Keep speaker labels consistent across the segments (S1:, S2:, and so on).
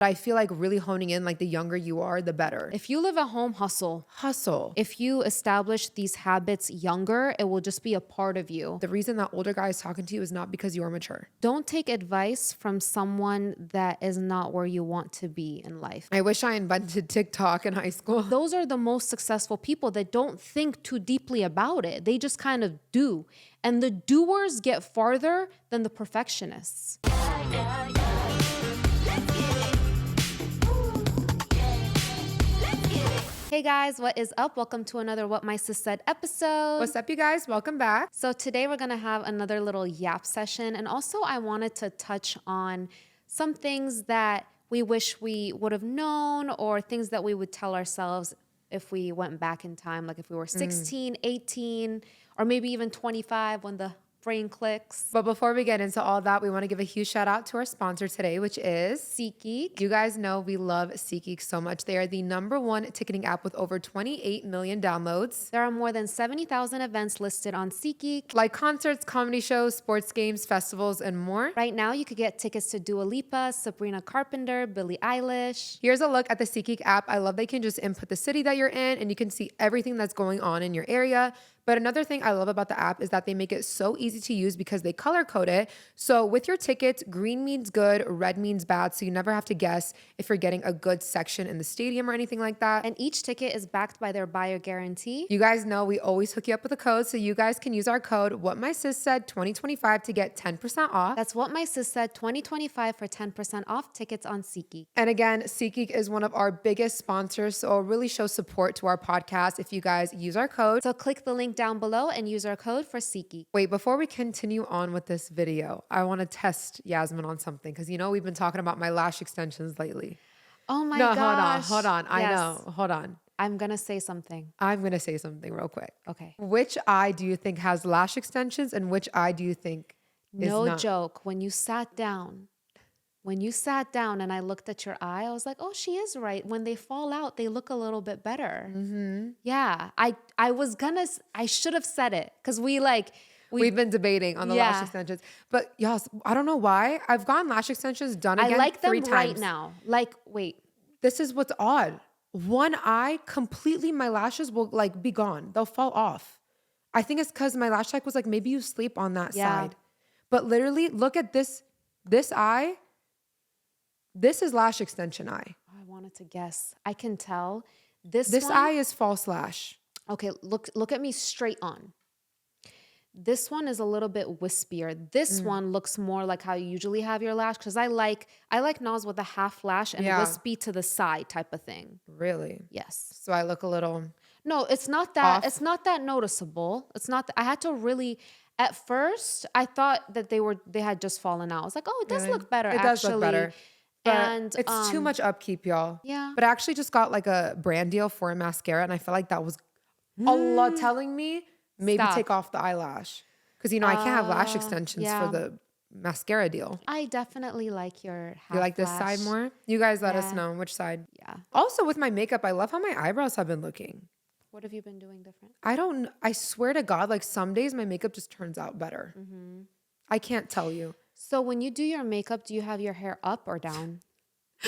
S1: I feel like really honing in, like the younger you are, the better.
S2: If you live at home, hustle.
S1: Hustle.
S2: If you establish these habits younger, it will just be a part of you.
S1: The reason that older guy is talking to you is not because you're mature.
S2: Don't take advice from someone that is not where you want to be in life.
S1: I wish I invented TikTok in high school.
S2: Those are the most successful people that don't think too deeply about it. They just kind of do. And the doers get farther than the perfectionists. Hey guys, what is up? Welcome to another What My Sis Said episode.
S1: What's up, you guys? Welcome back.
S2: So today we're going to have another little yap session. And also I wanted to touch on some things that we wish we would have known or things that we would tell ourselves if we went back in time, like if we were 16, 18, or maybe even 25 when the brain clicks.
S1: But before we get into all that, we want to give a huge shout out to our sponsor today, which is
S2: SeatGeek.
S1: You guys know we love SeatGeek so much. They are the #1 ticketing app with over 28 million downloads.
S2: There are more than 70,000 events listed on SeatGeek.
S1: Like concerts, comedy shows, sports games, festivals, and more.
S2: Right now, you could get tickets to Dua Lipa, Sabrina Carpenter, Billie Eilish.
S1: Here's a look at the SeatGeek app. I love they can just input the city that you're in and you can see everything that's going on in your area. But another thing I love about the app is that they make it so easy to use because they color code it. So with your tickets, green means good, red means bad. So you never have to guess if you're getting a good section in the stadium or anything like that.
S2: And each ticket is backed by their buyer guarantee.
S1: You guys know we always hook you up with a code. So you guys can use our code, What My Sis Said 2025 to get 10% off.
S2: That's What My Sis Said 2025 for 10% off tickets on SeatGeek.
S1: And again, SeatGeek is one of our biggest sponsors. So it'll really show support to our podcast if you guys use our code.
S2: So click the link down below and use our code for SeatGeek.
S1: Wait, before we continue on with this video, I want to test Yasmin on something because you know we've been talking about my lash extensions lately.
S2: Oh my
S1: No,
S2: gosh.
S1: hold on. I
S2: Yes.
S1: know. Hold on.
S2: I'm going to say something.
S1: I'm going to say something real quick.
S2: Okay.
S1: Which eye do you think has lash extensions and which eye do you think is
S2: No
S1: not?
S2: joke. When you sat down and I looked at your eye, I was like, oh, she is right. When they fall out, they look a little bit better. Mm-hmm. Yeah. I should have said it because we've
S1: been debating on the lash extensions. But yes, I don't know why. I've gotten lash extensions done again
S2: I like them
S1: 3 times.
S2: right now. Like, wait.
S1: This is what's odd. One eye, completely my lashes will like be gone. They'll fall off. I think it's because my lash tech was like, maybe you sleep on that side. But literally, look at this eye. This is lash extension eye.
S2: Oh, I wanted to guess. I can tell. This one,
S1: eye is false lash.
S2: Okay, look at me straight on. This one is a little bit wispier. This one looks more like how you usually have your lash because I like NAZ'S with a half lash and wispy to the side type of thing.
S1: Really?
S2: Yes.
S1: So I look a little
S2: No, it's not that.
S1: off.
S2: It's not that noticeable. It's not. I had to really. At first, I thought that they had just fallen out. I was like, oh, it does look better.
S1: It does look better. But
S2: And
S1: it's too much upkeep, y'all.
S2: Yeah.
S1: But I actually just got like a brand deal for a mascara, and I felt like that was Allah telling me maybe
S2: Stop.
S1: take off the eyelash. Because, you know, I can't have lash extensions
S2: yeah.
S1: for the mascara deal.
S2: I definitely like your half
S1: You like this
S2: lash.
S1: side more? You guys let us
S2: Yeah.
S1: know which side.
S2: Yeah.
S1: Also, with my makeup, I love how my eyebrows have been looking.
S2: What have you been doing different?
S1: I swear to God, like some days my makeup just turns out better. I can't tell you.
S2: So when you do your makeup, do you have your hair up or down?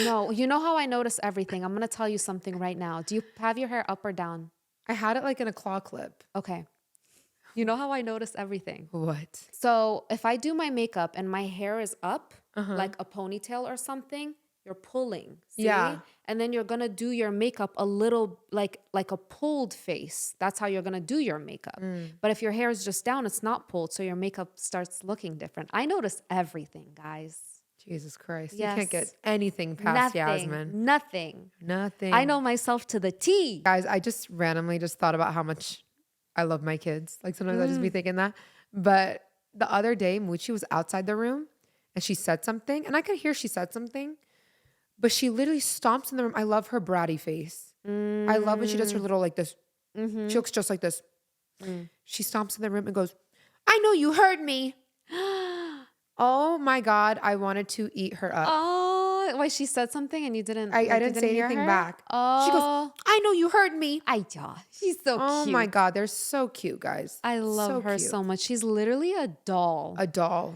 S2: No, you know how I notice everything. I'm going to tell you something right now. Do you have your hair up or down?
S1: I had it like in a claw clip.
S2: Okay. You know how I notice everything.
S1: What?
S2: So if I do my makeup and my hair is up, like a ponytail or something, you're pulling. See?
S1: Yeah.
S2: And then you're going to do your makeup a little like a pulled face. That's how you're going to do your makeup. But if your hair is just down, it's not pulled. So your makeup starts looking different. I notice everything, guys.
S1: Jesus Christ.
S2: Yes.
S1: You can't get anything past
S2: Nothing.
S1: Yasmin.
S2: Nothing.
S1: Nothing.
S2: I know myself to the T.
S1: Guys, I just randomly just thought about how much I love my kids. Like sometimes I just be thinking that. But the other day, Moochie was outside the room and she said something. And I could hear she said something. But she literally stomps in the room. I love her bratty face. I love when she does her little like this. She looks just like this. She stomps in the room and goes, I know you heard me. Oh my God. I wanted to eat her up.
S2: Oh, why she said something and you didn't?
S1: I
S2: like, you
S1: didn't say
S2: hear
S1: anything
S2: her?
S1: back.
S2: Oh,
S1: She goes, I know you heard me.
S2: she's so
S1: Oh
S2: cute.
S1: my God. They're so cute, guys.
S2: I love her
S1: cute.
S2: so much. She's literally a doll.
S1: A doll.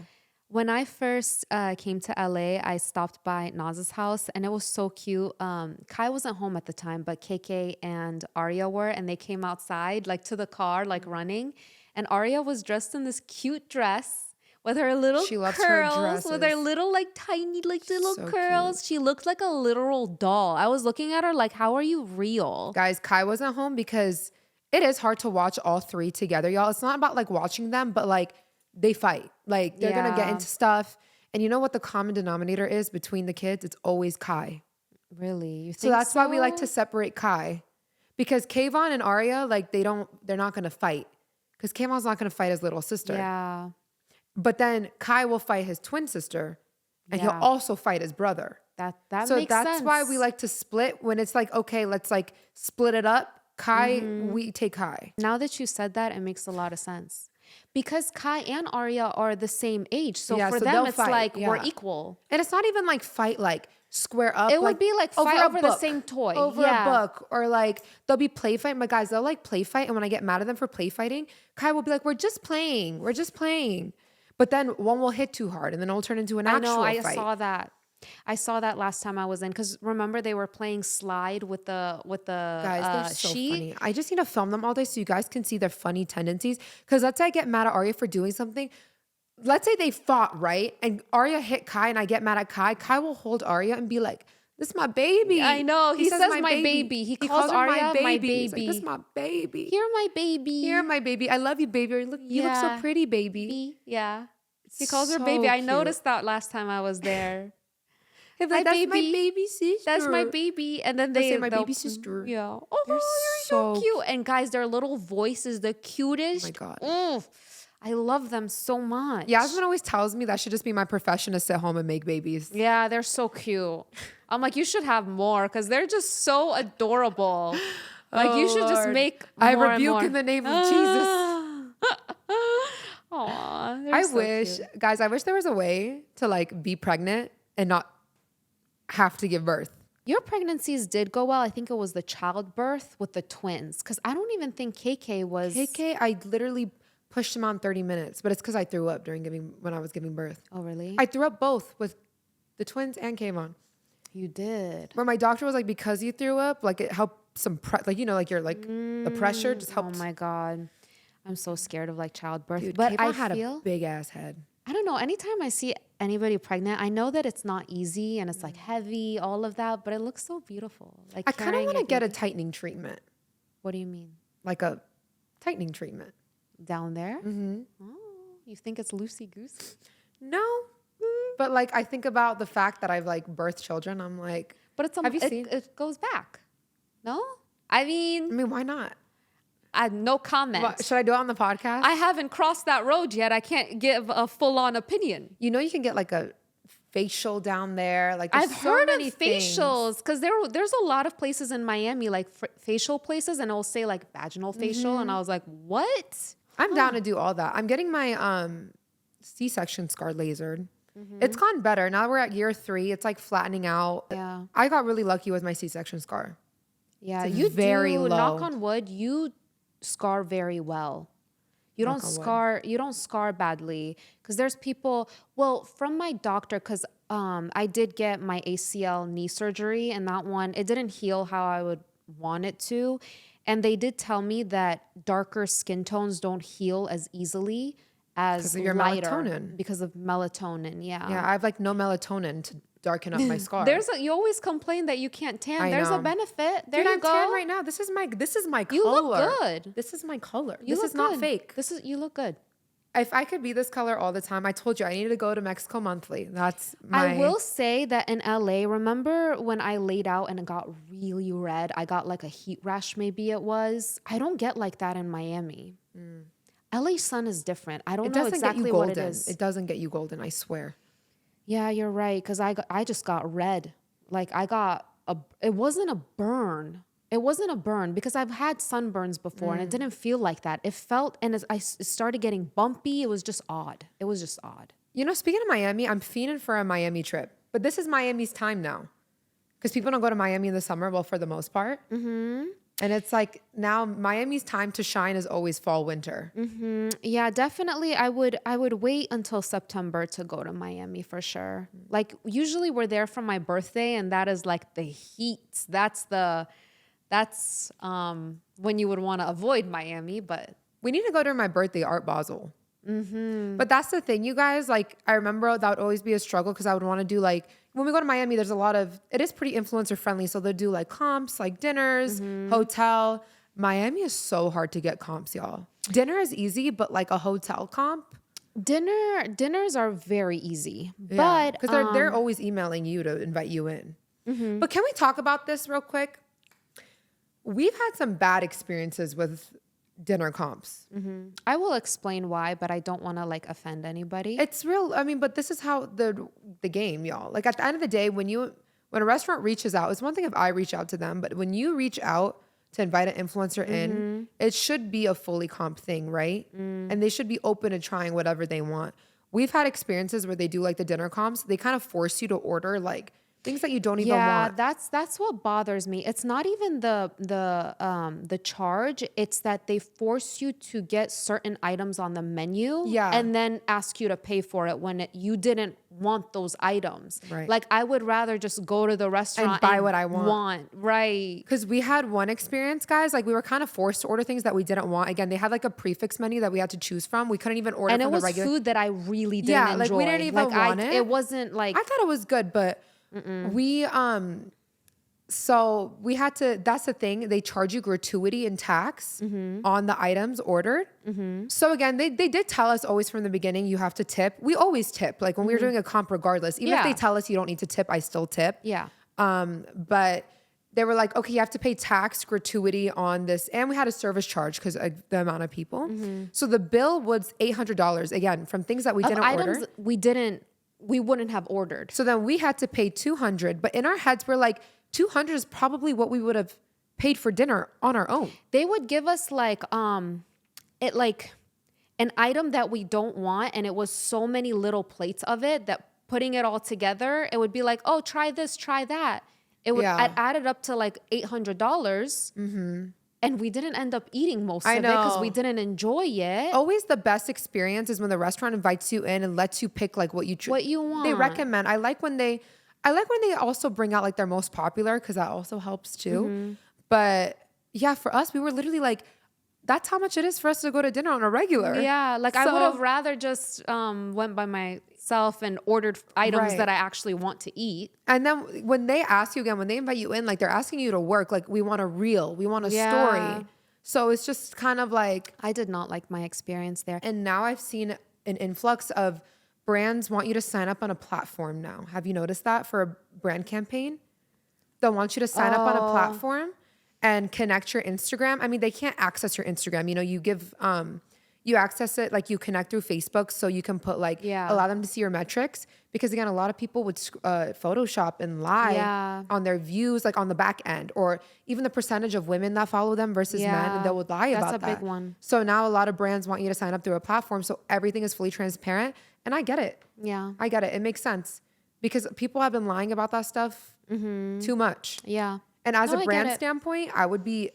S2: When I first came to LA, I stopped by NAZ'S house and it was so cute. Kai wasn't home at the time, but KK and Arya were, and they came outside like to the car, like running. And Arya was dressed in this cute dress with her little
S1: She loves her
S2: curls, with her
S1: dresses.
S2: little like tiny like little
S1: So
S2: curls. She looked like a literal doll. I was looking at her like, how are you real?
S1: Guys, Kai wasn't home because it is hard to watch all three together, y'all. It's not about like watching them, but like they fight. Like they're gonna get
S2: Yeah.
S1: into stuff. And you know what the common denominator is between the kids? It's always Kai.
S2: Really? You
S1: So
S2: think
S1: that's why we like to
S2: so?
S1: separate Kai. Because Kayvon and Arya, like they're not gonna fight. Because Kayvon's not gonna fight his little sister.
S2: Yeah.
S1: But then Kai will fight his twin sister. And
S2: Yeah.
S1: he'll also fight his brother.
S2: That
S1: So
S2: makes
S1: that's
S2: sense.
S1: why we like to split when it's like, okay, let's like split it up. Kai, we take Kai.
S2: Now that you said that, it makes a lot of sense. Because Kai and Arya are the same age. So
S1: Yeah,
S2: for
S1: so
S2: them,
S1: they'll
S2: it's
S1: fight,
S2: like we're
S1: yeah.
S2: equal.
S1: And it's not even like fight, like square up.
S2: It would be like fight
S1: a
S2: over the
S1: book,
S2: same toy.
S1: Over
S2: Yeah.
S1: a book. Or like they'll be play fighting. But guys, they'll like play fight. And when I get mad at them for play fighting, Kai will be like, we're just playing. We're just playing. But then one will hit too hard and then it'll turn into an
S2: I
S1: actual
S2: know, I
S1: fight.
S2: saw that. I saw that last time I was in. Because remember, they were playing slide with the
S1: Guys, they're so
S2: sheet.
S1: funny. I just need to film them all day so you guys can see their funny tendencies. Because let's say I get mad at Arya for doing something. Let's say they fought, right? And Arya hit Kai and I get mad at Kai. Kai will hold Arya and be like, this is my baby.
S2: I know. He says my baby. He calls
S1: her
S2: Arya my
S1: He's like,
S2: baby.
S1: this is my baby.
S2: Here, my baby.
S1: Here, my baby. I love you, baby. You look so
S2: Yeah.
S1: pretty, baby.
S2: Yeah. He calls her
S1: So
S2: baby. I
S1: cute.
S2: noticed that last time I was there.
S1: He'll be
S2: Hi,
S1: like, that's my
S2: baby.
S1: baby sister.
S2: That's my baby. And then
S1: They'll say
S2: they
S1: my
S2: they'll-
S1: baby sister.
S2: Yeah. Oh,
S1: They're
S2: you're so
S1: so
S2: cute. And guys, their little voice is the cutest.
S1: Oh my God.
S2: Oof. I love them so much.
S1: Yasmin always tells me that should just be my profession to sit home and make babies.
S2: Yeah, they're so cute. I'm like, you should have more because they're just so adorable. Like, you should just
S1: Lord.
S2: make
S1: I
S2: more and
S1: rebuke
S2: more.
S1: in the name of Jesus.
S2: Aw, they're
S1: I
S2: so
S1: wish,
S2: cute.
S1: guys, I wish there was a way to like be pregnant and not have to give birth.
S2: Your pregnancies did go well. I think it was the childbirth with the twins because I don't even think KK was.
S1: KK, I literally pushed him on 30 minutes, but it's because I threw up when I was giving birth.
S2: Oh, really?
S1: I threw up both with the twins and Kayvon.
S2: You did.
S1: Where my doctor was like, because you threw up, like it helped some, like, you know, like you're like, the pressure just helped.
S2: Oh my God. I'm so scared of like childbirth.
S1: Dude,
S2: but
S1: Kayvon
S2: I
S1: had
S2: feel,
S1: a big ass head.
S2: I don't know. Anytime I see anybody pregnant, I know that it's not easy and it's like heavy, all of that, but it looks so beautiful. Like
S1: I kind of
S2: carrying
S1: want to
S2: your
S1: get a
S2: baby.
S1: tightening treatment,
S2: What do you mean?
S1: like a tightening treatment.
S2: Down there? Mm-hmm. Oh, you think it's loosey goosey?
S1: No, but like I think about the fact that I've like birthed children. I'm like,
S2: But it's
S1: Have you seen?
S2: it goes back. No? I
S1: I
S2: mean,
S1: mean, why not?
S2: no comment.
S1: Should I do it on the podcast?
S2: I haven't crossed that road yet. I can't give a full-on opinion.
S1: You know, you can get like a facial down there. Like there's
S2: I've
S1: so
S2: heard of
S1: many things.
S2: facials because there's a lot of places in Miami like facial places, and it'll say like vaginal facial, and I was like, what?
S1: I'm down to do all that. I'm getting my C-section scar lasered. It's gone better. Now we're at year 3. It's like flattening out.
S2: Yeah.
S1: I got really lucky with my C-section scar.
S2: Yeah,
S1: It's
S2: you
S1: very
S2: do.
S1: low.
S2: Knock on wood, you scar very well. You
S1: Knock
S2: don't
S1: on wood.
S2: scar. You don't scar badly because there's people. Well, from my doctor, because I did get my ACL knee surgery, and that one it didn't heal how I would want it to, and they did tell me that darker skin tones don't heal as easily as
S1: 'Cause of your
S2: lighter
S1: melatonin.
S2: because of melatonin. Yeah.
S1: Yeah, I have like no melatonin to darken up my scar.
S2: You always complain that you can't tan.
S1: I
S2: There's a
S1: know.
S2: benefit. There
S1: Dude,
S2: you
S1: I'm
S2: go.
S1: tan right now. This is my
S2: You
S1: color.
S2: look good.
S1: This is my color.
S2: You
S1: This
S2: look
S1: is not
S2: good.
S1: fake.
S2: You look good.
S1: If I could be this color all the time, I told you I need to go to Mexico monthly. That's my.
S2: I will say that in LA, remember when I laid out and it got really red? I got like a heat rash, maybe it was. I don't get like that in Miami. LA sun is different. I don't
S1: It
S2: know
S1: doesn't
S2: exactly
S1: get you
S2: what
S1: golden.
S2: it is.
S1: It doesn't get you golden. I swear.
S2: Yeah, you're right. Because I just got red. Like it wasn't a burn. It wasn't a burn because I've had sunburns before and it didn't feel like that. It felt, and it started getting bumpy. It was just odd. It was just odd.
S1: You know, speaking of Miami, I'm fiending for a Miami trip. But this is Miami's time now. Because people don't go to Miami in the summer, well, for the most part. Mm-hmm. And it's like now Miami's time to shine is always fall, winter.
S2: Yeah, definitely. I would wait until September to go to Miami for sure. Like usually we're there for my birthday, and that is like the heat. That's when you would want to avoid Miami, but
S1: We need to go during my birthday, Art Basel. But that's the thing, you guys. Like, I remember that would always be a struggle because I would want to do like, when we go to Miami, there's a lot of, it is pretty influencer friendly. So they'll do like comps, like dinners, hotel. Miami is so hard to get comps, y'all. Dinner is easy, but like a hotel comp.
S2: dinners are very easy.
S1: Yeah,
S2: But
S1: because they're always emailing you to invite you in. But can we talk about this real quick? We've had some bad experiences with dinner comps.
S2: I will explain why, but I don't want to like offend anybody.
S1: It's real. I mean, but this is how the game, y'all. Like at the end of the day, when a restaurant reaches out, it's one thing if I reach out to them, but when you reach out to invite an influencer in, it should be a fully comp thing, right? And they should be open to trying whatever they want. We've had experiences where they do like the dinner comps. They kind of force you to order like things that you don't even want.
S2: That's what bothers me. It's not even the charge. It's that they force you to get certain items on the menu, and then ask you to pay for it when you didn't want those items.
S1: Right.
S2: Like I would rather just go to the restaurant
S1: and buy what I want.
S2: Right.
S1: Because we had one experience, guys, like we were kind of forced to order things that we didn't want. Again, they had like a prefix menu that we had to choose from. We couldn't even order
S2: And
S1: from
S2: it was
S1: the regular
S2: food that I really didn't enjoy.
S1: like we didn't even want it.
S2: It wasn't like
S1: I thought it was good, but we so we had to, that's the thing, they charge you gratuity and tax on the items ordered. So again, they did tell us always from the beginning you have to tip. We always tip, like when we were doing a comp regardless, even if they tell us you don't need to tip, I still tip. But they were like, okay, you have to pay tax, gratuity on this, and we had a service charge because the amount of people. So the bill was $800 again from things that we didn't order.
S2: We wouldn't have ordered.
S1: So then we had to pay $200, but in our heads we're like, $200 is probably what we would have paid for dinner on our own.
S2: They would give us like an item that we don't want, and it was so many little plates of it that putting it all together, it would be like, oh, try this, try that. It would add it up to like $800. And we didn't end up eating most of it because we didn't enjoy it.
S1: Always the best experience is when the restaurant invites you in and lets you pick like what you
S2: want.
S1: They recommend. I like when they also bring out like their most popular because that also helps too. But yeah, for us, we were literally like, that's how much it is for us to go to dinner on a regular.
S2: Yeah, like I would have rather just went by myself and ordered items that I actually want to eat.
S1: And then when they ask you again, when they invite you in, like they're asking you to work, like we want a reel, we want a story. So it's just kind of like.
S2: I did not like my experience there.
S1: And now I've seen an influx of brands want you to sign up on a platform now. Have you noticed that for a brand campaign? They'll want you to sign up on a platform and connect your Instagram. I mean, they can't access your Instagram. You know, you give, you access it, like you connect through Facebook so you can put like, allow them to see your metrics. Because again, a lot of people would Photoshop and lie on their views, like on the back end, or even the percentage of women that follow them versus men, and they would lie about that.
S2: That's a big one.
S1: So now a lot of brands want you to sign up through a platform so everything is fully transparent. And I get it.
S2: Yeah.
S1: I get it. It makes sense. Because people have been lying about that stuff too much.
S2: Yeah.
S1: And as a brand standpoint, I would be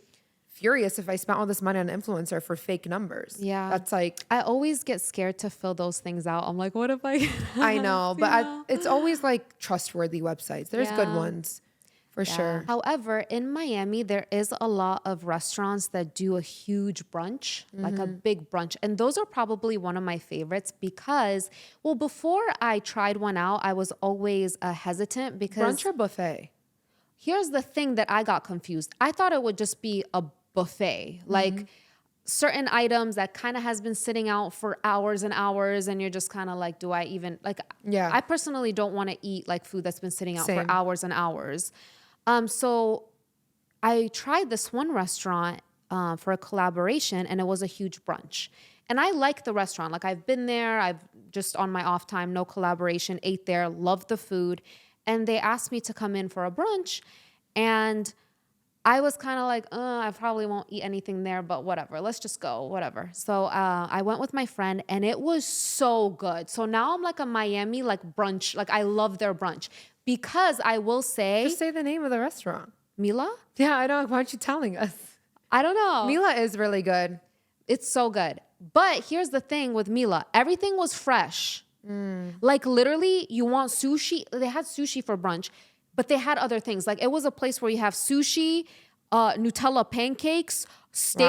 S1: furious if I spent all this money on an influencer for fake numbers.
S2: Yeah.
S1: That's like.
S2: I always get scared to fill those things out. I'm like, what if I.
S1: I know. But it's always like trustworthy websites. There's good ones. For sure.
S2: However, in Miami, there is a lot of restaurants that do a huge brunch, like a big brunch. And those are probably one of my favorites because, well, before I tried one out, I was always hesitant because.
S1: Brunch or buffet?
S2: Here's the thing that I got confused. I thought it would just be a buffet, like certain items that kind of has been sitting out for hours and hours, and you're just kind of like, do I even, like, I personally don't want to eat like food that's been sitting out for hours and hours. So I tried this one restaurant for a collaboration, and it was a huge brunch. And I like the restaurant. Like I've been there, I've just on my off time, no collaboration, ate there, loved the food. And they asked me to come in for a brunch, and I was kind of like, I probably won't eat anything there, but whatever, let's just go, whatever. So I went with my friend, and it was so good. So now I'm like a Miami like brunch, like I love their brunch. Because I will say...
S1: Just say the name of the restaurant.
S2: Mila?
S1: Yeah, I know. Why aren't you telling us?
S2: I don't know.
S1: Mila is really good.
S2: It's so good. But here's the thing with Mila. Everything was fresh. Like literally you want sushi. They had sushi for brunch, but they had other things. Like it was a place where you have sushi, Nutella pancakes, steak,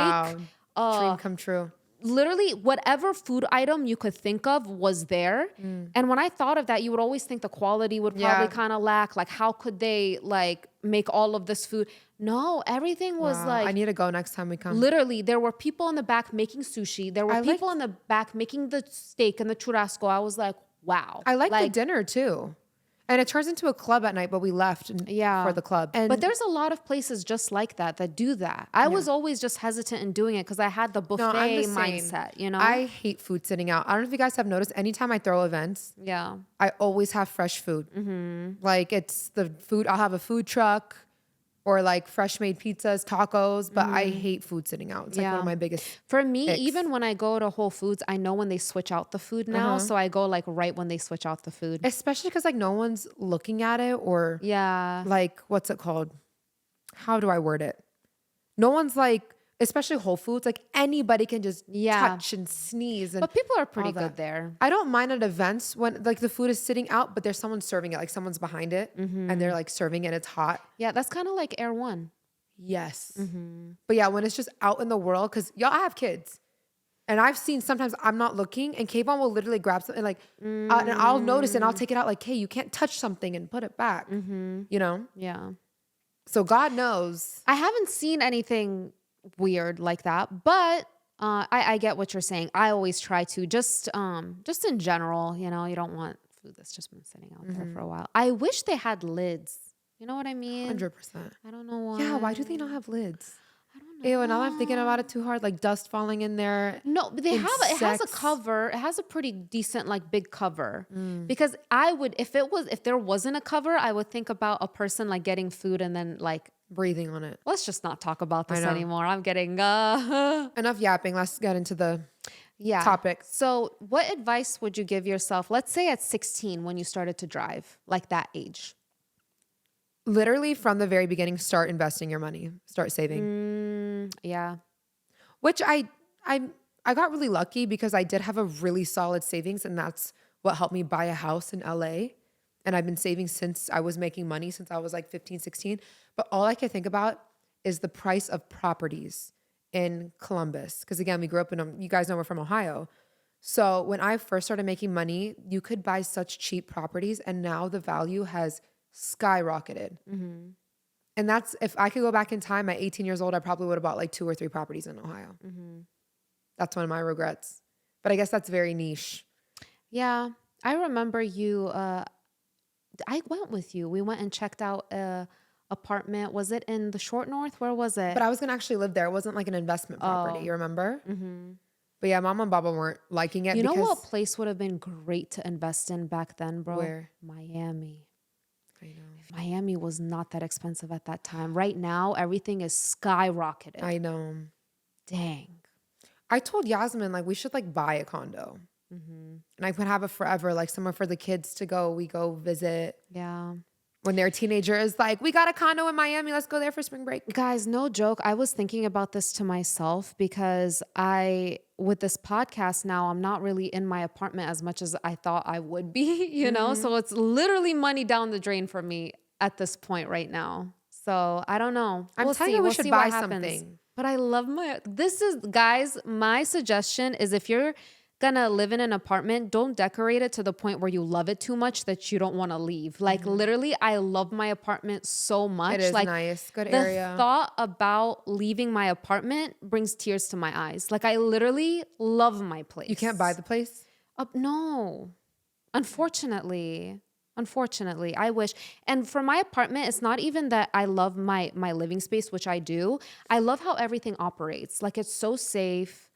S1: Wow. Dream come true.
S2: literally whatever food item you could think of was there. And when I thought of that, you would always think the quality would probably kind of lack. Like how could they like make all of this food? No, everything was like,
S1: I need to go next time we come.
S2: literally there were people in the back making sushi. There were people in the back making the steak and the churrasco. I was like, wow.
S1: I like the dinner too. And it turns into a club at night, but we left for the club.
S2: But there's a lot of places just like that do that. I was always just hesitant in doing it because I had the buffet mindset, you know?
S1: I hate food sitting out. I don't know if you guys have noticed, anytime I throw events, I always have fresh food. Like it's the food, I'll have a food truck or like fresh made pizzas, tacos, but I hate food sitting out. It's like one of my biggest
S2: For me,
S1: icks.
S2: even when I go to Whole Foods, I know when they switch out the food now. So I go like right when they switch out the food.
S1: Especially because like no one's looking at it or like, what's it called? How do I word it? No one's like, especially Whole Foods, like anybody can just touch and sneeze.
S2: But people are pretty good there.
S1: I don't mind at events when like the food is sitting out, but there's someone serving it, like someone's behind it and they're like serving it, it's hot.
S2: Yeah, that's kind of like Air One.
S1: Yes. But yeah, when it's just out in the world, because y'all, I have kids. And I've seen sometimes I'm not looking and Kayvon will literally grab something like, and I'll notice and I'll take it out like, hey, you can't touch something and put it back, you know?
S2: Yeah.
S1: So God knows.
S2: I haven't seen anything weird like that, but I get what you're saying. I always try to just in general, you know, you don't want food that's just been sitting out there for a while. I wish they had lids. You know what I mean?
S1: 100%.
S2: I don't know why.
S1: Yeah, why do they not have lids?
S2: I don't know.
S1: Ew, and now I'm thinking about it too hard, like dust falling in there.
S2: No, but it has a
S1: Insects.
S2: cover. It has a pretty decent, like big cover. Because I would, if there wasn't a cover, I would think about a person like getting food and then like
S1: Breathing on it.
S2: let's just not talk about this
S1: know.
S2: anymore. I'm getting
S1: Enough yapping. Let's get into the topic.
S2: So what advice would you give yourself, let's say at 16 when you started to drive, like that age?
S1: Literally from the very beginning, start investing your money. Start saving.
S2: Yeah.
S1: Which I got really lucky because I did have a really solid savings, and that's what helped me buy a house in LA. And I've been saving since I was making money, since I was like 15, 16. But all I can think about is the price of properties in Columbus. Because again, we grew up you guys know we're from Ohio. So when I first started making money, you could buy such cheap properties, and now the value has skyrocketed. And that's, if I could go back in time at 18 years old, I probably would have bought like 2 or 3 properties in Ohio. That's one of my regrets. But I guess that's very niche.
S2: Yeah. I remember you, I went with you. We went and checked out a apartment. Was it in the Short North? Where was it?
S1: But I was going to actually live there. It wasn't like an investment property. You remember? But yeah, Mom and Baba weren't liking it.
S2: You know what place would have been great to invest in back then, bro?
S1: Where?
S2: Miami.
S1: I know.
S2: Miami was not that expensive at that time. Right now, everything is skyrocketed.
S1: I know.
S2: Dang.
S1: I told Yasmin, like, we should like buy a condo. And I could have it forever, like somewhere for the kids to go. We go visit.
S2: Yeah.
S1: When they're teenagers, like, we got a condo in Miami. Let's go there for spring break.
S2: Guys, no joke. I was thinking about this to myself because with this podcast now, I'm not really in my apartment as much as I thought I would be, you know? So it's literally money down the drain for me at this point right now. So I don't know.
S1: I'm
S2: We'll
S1: telling
S2: see.
S1: you, we
S2: We'll
S1: should
S2: see
S1: buy
S2: what happens.
S1: something.
S2: But I love guys, my suggestion is if you're gonna live in an apartment, don't decorate it to the point where you love it too much that you don't want to leave. Like literally, I love my apartment so much.
S1: It is
S2: like,
S1: nice. Good
S2: the
S1: area.
S2: thought about leaving my apartment brings tears to my eyes. Like I literally love my place.
S1: You can't buy the place?
S2: No, unfortunately, I wish. And for my apartment, it's not even that I love my living space, which I do. I love how everything operates. Like it's so safe.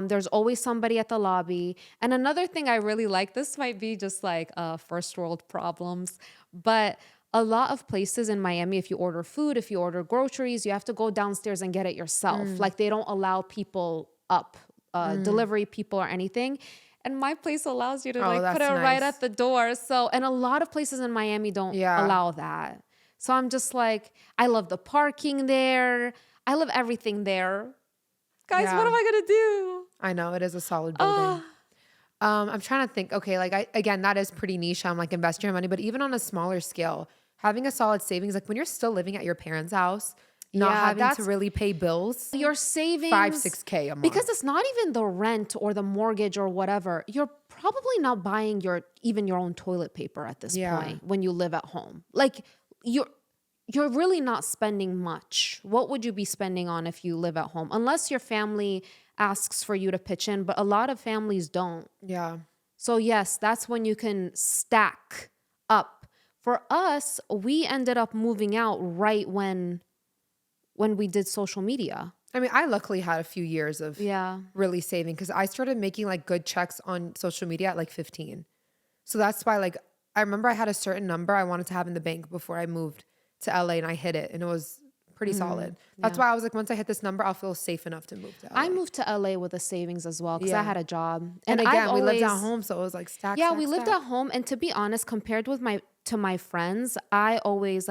S2: There's always somebody at the lobby. And another thing I really like, this might be just like first world problems, but a lot of places in Miami, if you order food, if you order groceries, you have to go downstairs and get it yourself. Like they don't allow people up, delivery people or anything. And my place allows you to like put it right
S1: nice.
S2: at the door. So, and a lot of places in Miami don't allow that. So I'm just like, I love the parking there. I love everything there. Guys,
S1: Yeah.
S2: what am I going to do?
S1: I know it is a solid building. I'm trying to think, okay, like again, that is pretty niche. I'm like investing your money, but even on a smaller scale, having a solid savings, like when you're still living at your parents' house, not
S2: Yeah,
S1: having to
S2: that's-
S1: really pay bills,
S2: Your savings
S1: 5-6K a month.
S2: because it's not even the rent or the mortgage or whatever. You're probably not buying even your own toilet paper at this point when you live at home. Like you're really not spending much. What would you be spending on if you live at home? Unless your family asks for you to pitch in, but a lot of families don't.
S1: Yeah.
S2: So yes, that's when you can stack up. For us, we ended up moving out right when we did social media.
S1: I mean, I luckily had a few years of
S2: Yeah.
S1: really saving because I started making like good checks on social media at like 15. So that's why like I remember I had a certain number I wanted to have in the bank before I moved to LA and I hit it and it was pretty solid. That's why I was like, once I hit this number, I'll feel safe enough to move to LA.
S2: I moved to LA with a savings as well because I had a job.
S1: And again, we lived at
S2: always-
S1: home, so it was like stack.
S2: Yeah,
S1: stack,
S2: we lived
S1: stack.
S2: at home, and to be honest, compared with my friends, I always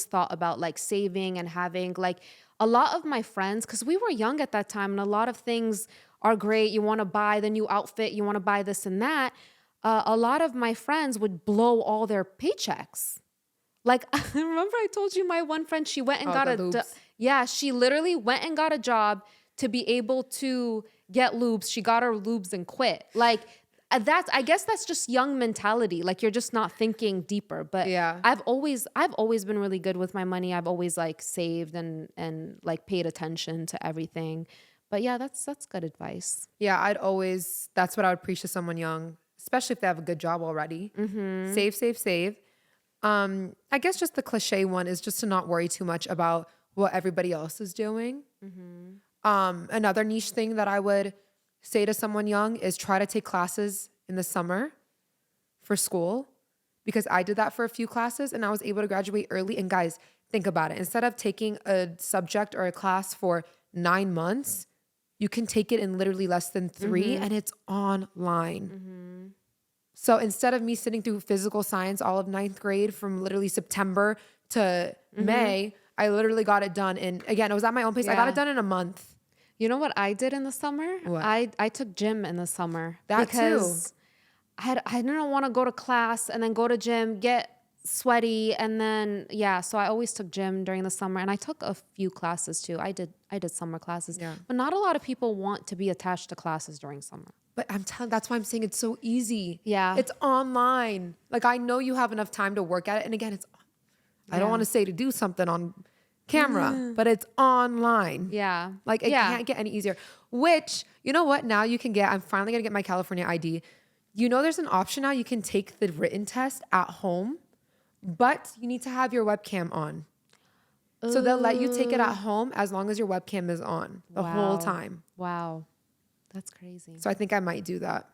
S2: thought about like saving and having like a lot of my friends, because we were young at that time, and a lot of things are great. You want to buy the new outfit, you want to buy this and that. A lot of my friends would blow all their paychecks. Like, I remember I told you my one friend, she went and got she literally went and got a job to be able to get lubes. She got her lubes and quit. Like, I guess that's just young mentality. Like, you're just not thinking deeper. But
S1: Yeah.
S2: I've always been really good with my money. I've always like saved and like paid attention to everything. But yeah, that's good advice.
S1: Yeah, that's what I would preach to someone young, especially if they have a good job already. Save, save, save. I guess just the cliche one is just to not worry too much about what everybody else is doing. Another niche thing that I would say to someone young is try to take classes in the summer for school, because I did that for a few classes and I was able to graduate early. And guys, think about it. Instead of taking a subject or a class for 9 months, you can take it in literally less than 3 and it's online. So instead of me sitting through physical science all of 9th grade from literally September to May, I literally got it done again, it was at my own pace. I got it done in a month.
S2: You know what I did in the summer?
S1: What?
S2: I took gym in the summer.
S1: That
S2: because I didn't want to go to class and then go to gym, get sweaty, and then so I always took gym during the summer, and I took a few classes too. I did summer classes.
S1: Yeah.
S2: But not a lot of people want to be attached to classes during summer.
S1: But that's why I'm saying it's so easy.
S2: Yeah.
S1: It's online. Like, I know you have enough time to work at it. And again, I don't want to say to do something on camera, but it's online.
S2: Yeah.
S1: Like, it can't get any easier. Which, you know what? Now you can I'm finally going to get my California ID. You know, there's an option now. You can take the written test at home, but you need to have your webcam on. So they'll let you take it at home as long as your webcam is on the whole time.
S2: Wow. That's crazy.
S1: So I think I might do that.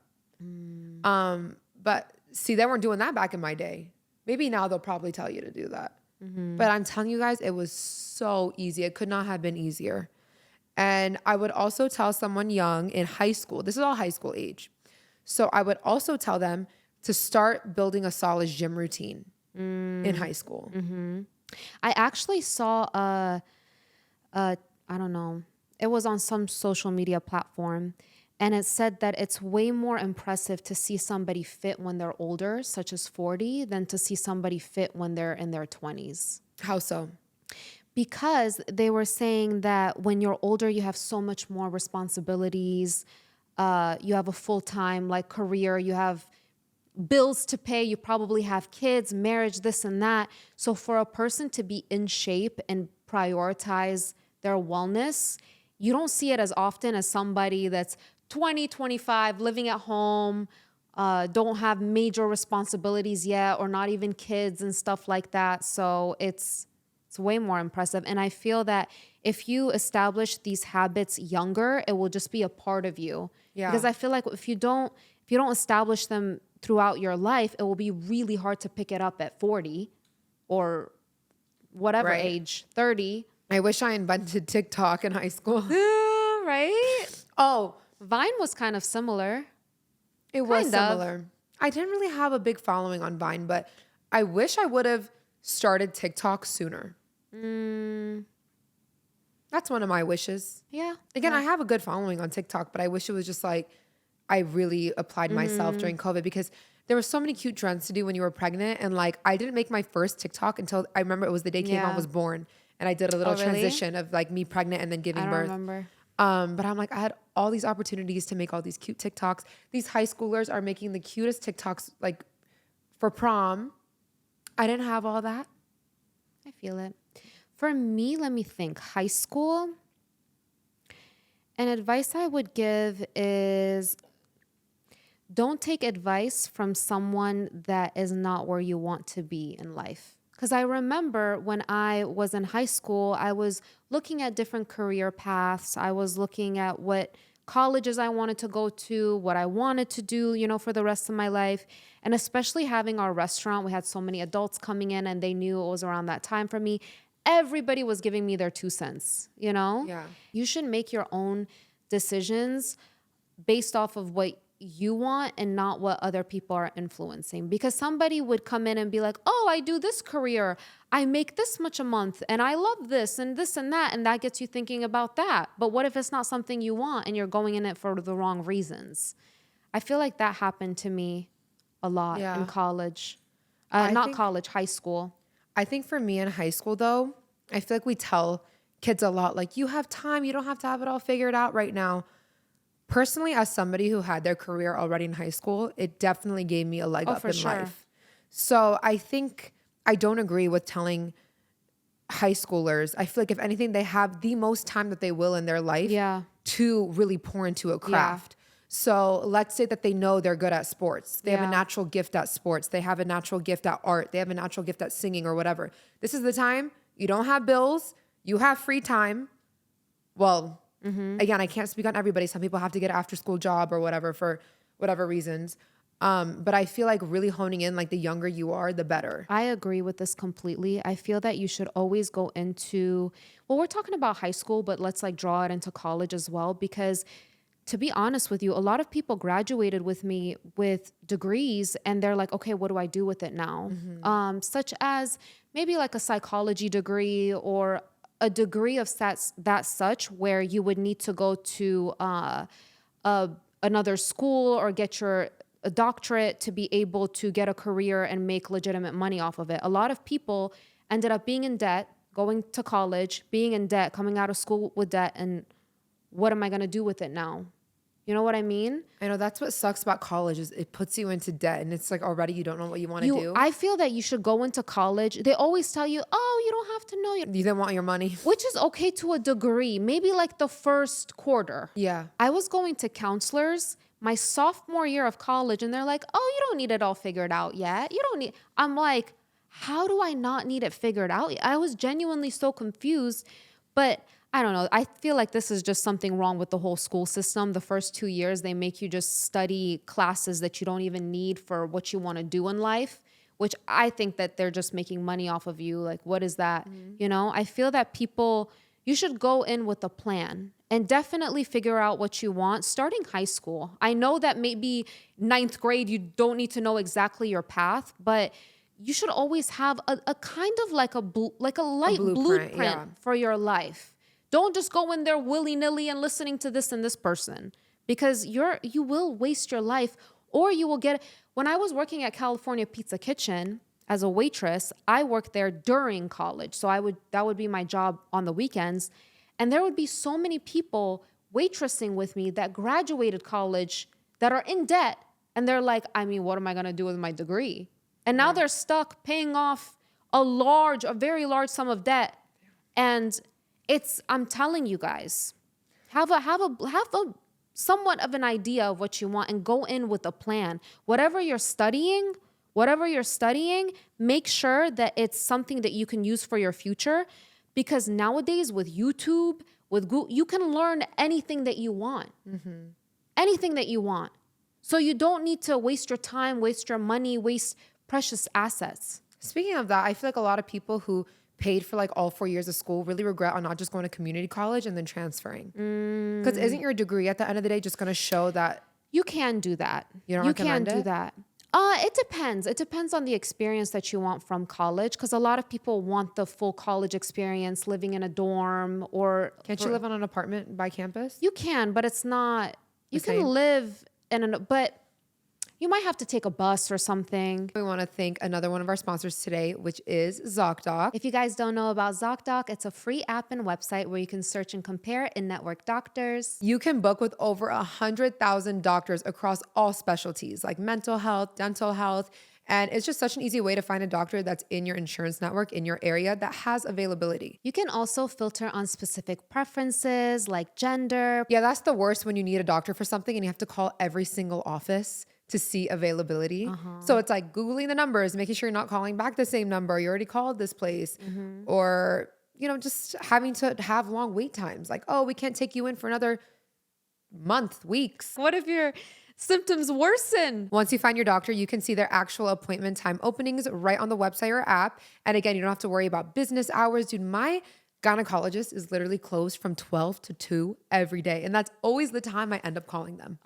S1: But see, they weren't doing that back in my day. Maybe now they'll probably tell you to do that. But I'm telling you guys, it was so easy. It could not have been easier. And I would also tell someone young in high school, this is all high school age. So I would also tell them to start building a solid gym routine in high school.
S2: I actually saw I don't know, it was on some social media platform, and it said that it's way more impressive to see somebody fit when they're older, such as 40, than to see somebody fit when they're in their 20s.
S1: How so?
S2: Because they were saying that when you're older, you have so much more responsibilities. You have a full-time like career, you have bills to pay, you probably have kids, marriage, this and that. So for a person to be in shape and prioritize their wellness, you don't see it as often as somebody that's 20, 25, living at home, don't have major responsibilities yet, or not even kids and stuff like that. So it's way more impressive. And I feel that if you establish these habits younger, it will just be a part of you.
S1: Yeah.
S2: Because I feel like if you don't establish them throughout your life, it will be really hard to pick it up at 40 or whatever age, 30.
S1: I wish I invented TikTok in high school.
S2: Right?
S1: Oh,
S2: Vine was kind of similar.
S1: it was similar. I didn't really have a big following on Vine, but I wish I would have started TikTok sooner. That's one of my wishes.
S2: Yeah.
S1: Again, I have a good following on TikTok, but I wish it was just like I really applied myself during COVID, because there were so many cute trends to do when you were pregnant. And like, I didn't make my first TikTok until I remember it was the day Kayvon was born. And I did a little
S2: Oh, really?
S1: transition of like me pregnant and then giving
S2: I don't
S1: birth.
S2: remember.
S1: But I'm like, I had all these opportunities to make all these cute TikToks. These high schoolers are making the cutest TikToks like for prom. I didn't have all that.
S2: I feel it. For me, let me think. High school. And advice I would give is don't take advice from someone that is not where you want to be in life. Because I remember when I was in high school, I was looking at different career paths. I was looking at what colleges I wanted to go to, what I wanted to do, you know, for the rest of my life. And especially having our restaurant, we had so many adults coming in and they knew it was around that time for me. Everybody was giving me their 2 cents, you know?
S1: Yeah.
S2: You should make your own decisions based off of what you want and not what other people are influencing. Because somebody would come in and be like, oh, I do this career, I make this much a month, and I love this and that, and that gets you thinking about that. But what if it's not something you want and you're going in it for the wrong reasons? I feel like that happened to me a lot in college. High school.
S1: I think for me in high school, though, I feel like we tell kids a lot, like, you have time, you don't have to have it all figured out right now. Personally, as somebody who had their career already in high school, it definitely gave me a leg up in life. So I think I don't agree with telling high schoolers. I feel like if anything, they have the most time that they will in their life to really pour into a craft. So let's say that they know they're good at sports. They have a natural gift at sports. They have a natural gift at art. They have a natural gift at singing or whatever. This is the time. You don't have bills. You have free time. Well, again, I can't speak on everybody. Some people have to get an after school job or whatever for whatever reasons. But I feel like really honing in, like the younger you are, the better.
S2: I agree with this completely. I feel that you should always go into, well, we're talking about high school, but let's like draw it into college as well. Because to be honest with you, a lot of people graduated with me with degrees and they're like, okay, what do I do with it now? Such as maybe like a psychology degree or a degree of that such where you would need to go to another school or get a doctorate to be able to get a career and make legitimate money off of it. A lot of people ended up being in debt, going to college, being in debt, coming out of school with debt, and what am I going to do with it now? You know what I mean?
S1: I know that's what sucks about college is it puts you into debt and it's like already you don't know what you want to do.
S2: I feel that you should go into college. They always tell you, oh, you don't have to know.
S1: You don't want your money.
S2: Which is okay to a degree, maybe like the first quarter.
S1: Yeah.
S2: I was going to counselors my sophomore year of college and they're like, oh, you don't need it all figured out yet. You don't need, I'm like, how do I not need it figured out? I was genuinely so confused, but I don't know. I feel like this is just something wrong with the whole school system. The first 2 years, they make you just study classes that you don't even need for what you want to do in life, which I think that they're just making money off of you. Like, what is that? You know, I feel that you should go in with a plan and definitely figure out what you want starting high school. I know that maybe 9th grade, you don't need to know exactly your path, but you should always have a kind of like a light blueprint for your life. Don't just go in there willy-nilly and listening to this and this person because you will waste your life or you will get. When I was working at California Pizza Kitchen as a waitress, I worked there during college. So that would be my job on the weekends. And there would be so many people waitressing with me that graduated college that are in debt. And they're like, I mean, what am I going to do with my degree? And now they're stuck paying off a very large sum of debt. And I'm telling you guys, have a somewhat of an idea of what you want and go in with a plan. Whatever you're studying, make sure that it's something that you can use for your future. Because nowadays with YouTube, with Google, you can learn anything that you want. Anything that you want. So you don't need to waste your time, waste your money, waste precious assets.
S1: Speaking of that, I feel like a lot of people who paid for like all 4 years of school really regret on not just going to community college and then transferring. Because isn't your degree at the end of the day just going to show that
S2: you can do that?
S1: You don't recommend it?
S2: You can do that. It depends. It depends on the experience that you want from college, because a lot of people want the full college experience, living in a dorm or.
S1: Can't you live on an apartment by campus?
S2: You can, but it's not. You can
S1: same?
S2: live but you might have to take a bus or something.
S1: We want to thank another one of our sponsors today, which is Zocdoc.
S2: If you guys don't know about Zocdoc, it's a free app and website where you can search and compare in-network doctors.
S1: You can book with over 100,000 doctors across all specialties like mental health, dental health, and it's just such an easy way to find a doctor that's in your insurance network in your area that has availability.
S2: You can also filter on specific preferences like gender.
S1: Yeah, that's the worst when you need a doctor for something and you have to call every single office to see availability. So it's like Googling the numbers, making sure you're not calling back the same number. You already called this place. Or, just having to have long wait times. Like, oh, we can't take you in for another month, weeks.
S2: What if your symptoms worsen?
S1: Once you find your doctor, you can see their actual appointment time openings right on the website or app. And again, you don't have to worry about business hours. Dude, my gynecologist is literally closed from 12 to 2 every day. And that's always the time I end up calling them.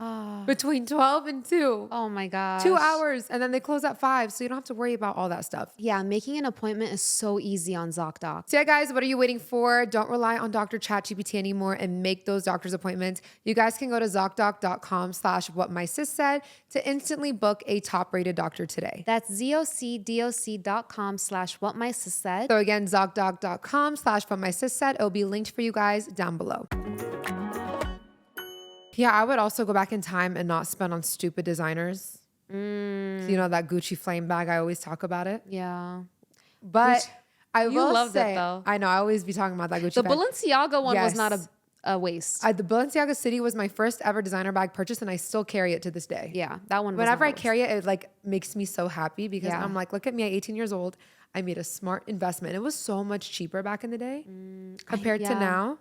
S1: Between 12 and 2.
S2: Oh my gosh.
S1: 2 hours. And then they close at 5. So you don't have to worry about all that stuff.
S2: Yeah, making an appointment is so easy on Zocdoc.
S1: So yeah, guys, what are you waiting for? Don't rely on Dr. ChatGPT anymore and make those doctor's appointments. You guys can go to Zocdoc.com/whatmysis to instantly book a top-rated doctor today.
S2: That's ZocDoc.com/whatmysis.
S1: So again, Zocdoc.com/whatmysis. It'll be linked for you guys down below. Yeah, I would also go back in time and not spend on stupid designers. So that Gucci flame bag, I always talk about it.
S2: Yeah.
S1: But I will
S2: loved
S1: say,
S2: it though.
S1: I know, I always be talking about that Gucci
S2: The
S1: bag.
S2: Balenciaga one was
S1: Yes.
S2: not a waste.
S1: The Balenciaga City was my first ever designer bag purchase, and I still carry it to this day.
S2: Yeah, that one was
S1: Whenever
S2: not a
S1: I
S2: waste.
S1: carry it, it like makes me so happy because
S2: Yeah.
S1: I'm like, look at me at 18 years old. I made a smart investment. It was so much cheaper back in the day compared to
S2: yeah.
S1: now.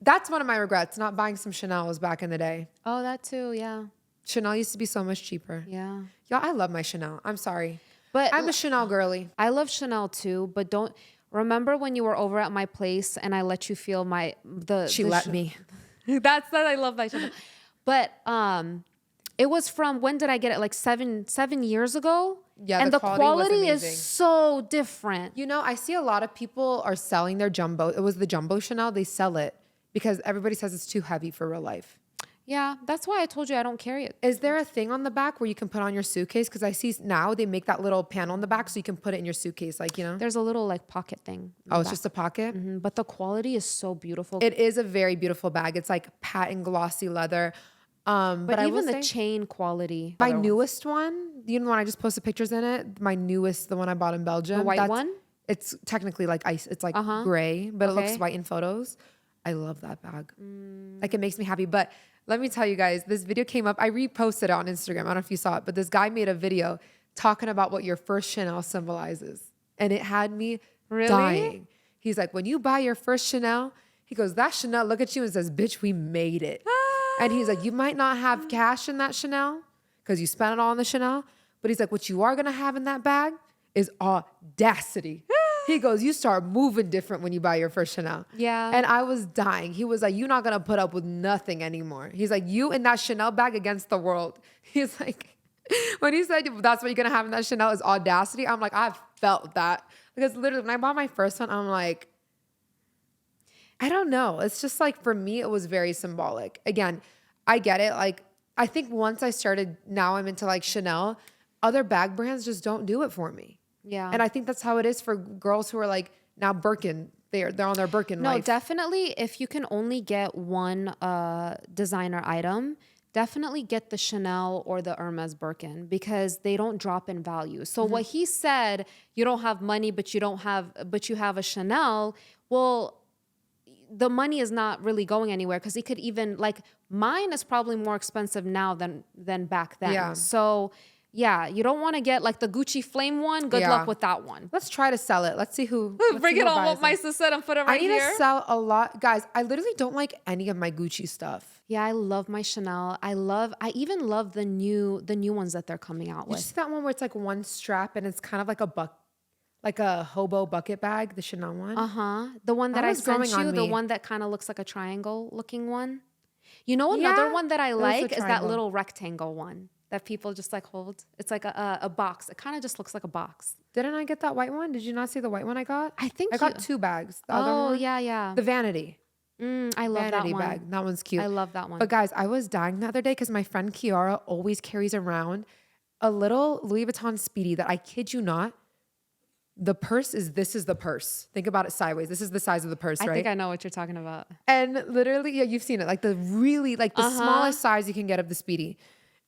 S1: That's one of my regrets, not buying some Chanel's back in the day.
S2: Oh, that too, yeah.
S1: Chanel used to be so much cheaper.
S2: Yeah.
S1: Y'all, I love my Chanel. I'm sorry.
S2: But
S1: I'm a Chanel girly.
S2: I love Chanel too, but don't remember when you were over at my place and I let you feel
S1: She let me.
S2: That's that I love that Chanel. But it was from, when did I get it? Like seven years ago?
S1: Yeah,
S2: and
S1: the
S2: the
S1: quality
S2: quality
S1: was
S2: is
S1: amazing.
S2: so different.
S1: I see a lot of people are selling their jumbo. It was the jumbo Chanel. They sell it because everybody says it's too heavy for real life.
S2: Yeah, that's why I told you I don't carry it.
S1: Is there a thing on the back where you can put on your suitcase? Because I see now they make that little panel on the back so you can put it in your suitcase,
S2: There's a little like pocket thing.
S1: Oh, it's just a pocket?
S2: But the quality is so beautiful.
S1: It is a very beautiful bag. It's like patent glossy leather.
S2: but
S1: I
S2: even
S1: will
S2: the
S1: say,
S2: chain quality.
S1: my newest one, the one I just posted pictures in it, my newest, the one I bought in Belgium.
S2: The white one?
S1: It's technically like ice. It's like gray, but it looks
S2: Okay.
S1: white in photos. I love that bag. Like it makes me happy. But let me tell you guys, this video came up. I reposted it on Instagram. I don't know if you saw it, but this guy made a video talking about what your first Chanel symbolizes. And it had me dying. He's like, when you buy your first Chanel, he goes, that Chanel look at you and says, bitch, we made it. And he's like, you might not have cash in that Chanel because you spent it all on the Chanel. But he's like, what you are going to have in that bag is audacity. He goes, you start moving different when you buy your first Chanel.
S2: Yeah.
S1: And I was dying. He was like, you're not going to put up with nothing anymore. He's like, you in that Chanel bag against the world. He's like, when he said that's what you're going to have in that Chanel is audacity, I'm like, I've felt that. Because literally when I bought my first one, I'm like, I don't know. It's just like, for me, it was very symbolic. Again, I get it. Like, I think once I started, now I'm into like Chanel, other bag brands just don't do it for me.
S2: Yeah.
S1: And I think that's how it is for girls who are like now Birkin. They're on their Birkin
S2: No,
S1: life.
S2: definitely. If you can only get one designer item, definitely get the Chanel or the Hermes Birkin because they don't drop in value. So what he said, you don't have money, but you have a Chanel. Well, the money is not really going anywhere because he could even like mine is probably more expensive now than back then.
S1: Yeah.
S2: So yeah, you don't want to get like the Gucci flame one. Good luck with that one.
S1: Let's try to sell it. Let's see who.
S2: Bring it on what my sis said and put it right
S1: I need
S2: here.
S1: to sell a lot. Guys, I literally don't like any of my Gucci stuff.
S2: Yeah, I love my Chanel. I even love the new ones that they're coming out
S1: You
S2: with.
S1: see that one where it's like one strap and it's kind of like a hobo bucket bag, the Chanel one?
S2: The one that I
S1: was
S2: sent
S1: growing on
S2: you, the
S1: me.
S2: one that kind of looks like a triangle looking one. You know another
S1: Yeah,
S2: one that I
S1: it was a
S2: like is that
S1: triangle.
S2: little rectangle one. that people just like hold. It's like a box. It kind of just looks like a box.
S1: Didn't I get that white one? Did you not see the white one I got?
S2: I think
S1: I got 2 bags. The other
S2: Oh,
S1: one,
S2: yeah, yeah.
S1: the vanity.
S2: I love that
S1: Vanity
S2: one.
S1: bag. That one's cute.
S2: I love that one.
S1: But guys, I was dying the other day because my friend Kiara always carries around a little Louis Vuitton Speedy that I kid you not, this is the purse. Think about it sideways. This is the size of the purse,
S2: I
S1: right?
S2: think I know what you're talking about.
S1: And literally, yeah, you've seen it. Like the smallest size you can get of the Speedy.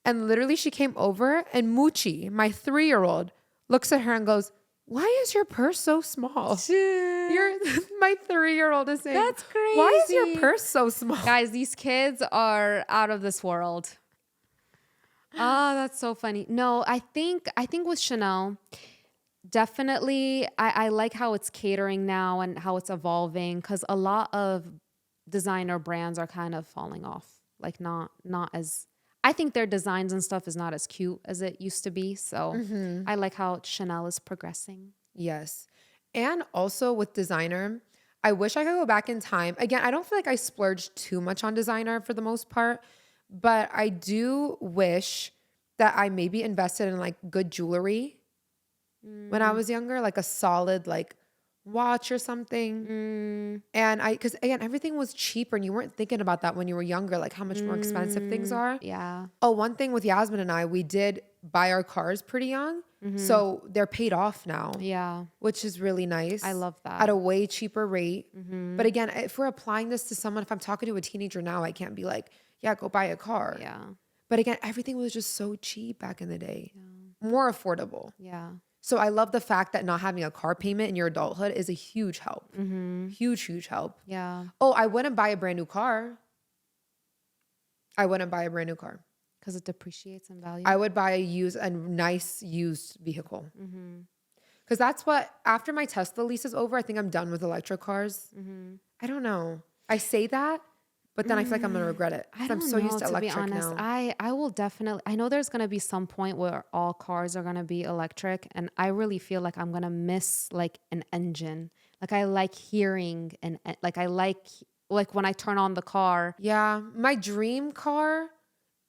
S1: And literally she came over and Moochie, my 3-year-old, looks at her and goes, "Why is your purse so small?" My 3-year-old is saying,
S2: That's crazy.
S1: "Why is your purse so small?"
S2: Guys, these kids are out of this world. Oh, that's so funny. No, I think with Chanel, definitely I like how it's catering now and how it's evolving, because a lot of designer brands are kind of falling off. Like not as, I think their designs and stuff is not as cute as it used to be. So I like how Chanel is progressing.
S1: Yes. And also with designer, I wish I could go back in time. Again, I don't feel like I splurged too much on designer for the most part, but I do wish that I maybe invested in like good jewelry when I was younger, like a solid like watch or something. And because again, everything was cheaper and you weren't thinking about that when you were younger, like how much more expensive things are.
S2: Yeah.
S1: Oh, one thing with Yasmin and I, we did buy our cars pretty young. So they're paid off now.
S2: Yeah.
S1: Which is really nice.
S2: I love that.
S1: At a way cheaper rate. But again, if we're applying this to someone, if I'm talking to a teenager now, I can't be like, yeah, go buy a car.
S2: Yeah.
S1: But again, everything was just so cheap back in the day. More affordable.
S2: Yeah.
S1: So I love the fact that not having a car payment in your adulthood is a huge help. Huge, huge help.
S2: Yeah.
S1: Oh, I wouldn't buy a brand new car. I wouldn't buy a brand new car.
S2: Because it depreciates in value.
S1: I would buy a nice used vehicle. Because that's what, after my Tesla lease is over, I think I'm done with electric cars. I don't know. I say that, but then I feel like I'm going to regret it.
S2: I don't
S1: I'm so
S2: know,
S1: used to electric
S2: be honest.
S1: now.
S2: I will definitely, I know there's going to be some point where all cars are going to be electric. And I really feel like I'm going to miss like an engine. Like I like hearing and like I like when I turn on the car.
S1: Yeah. My dream car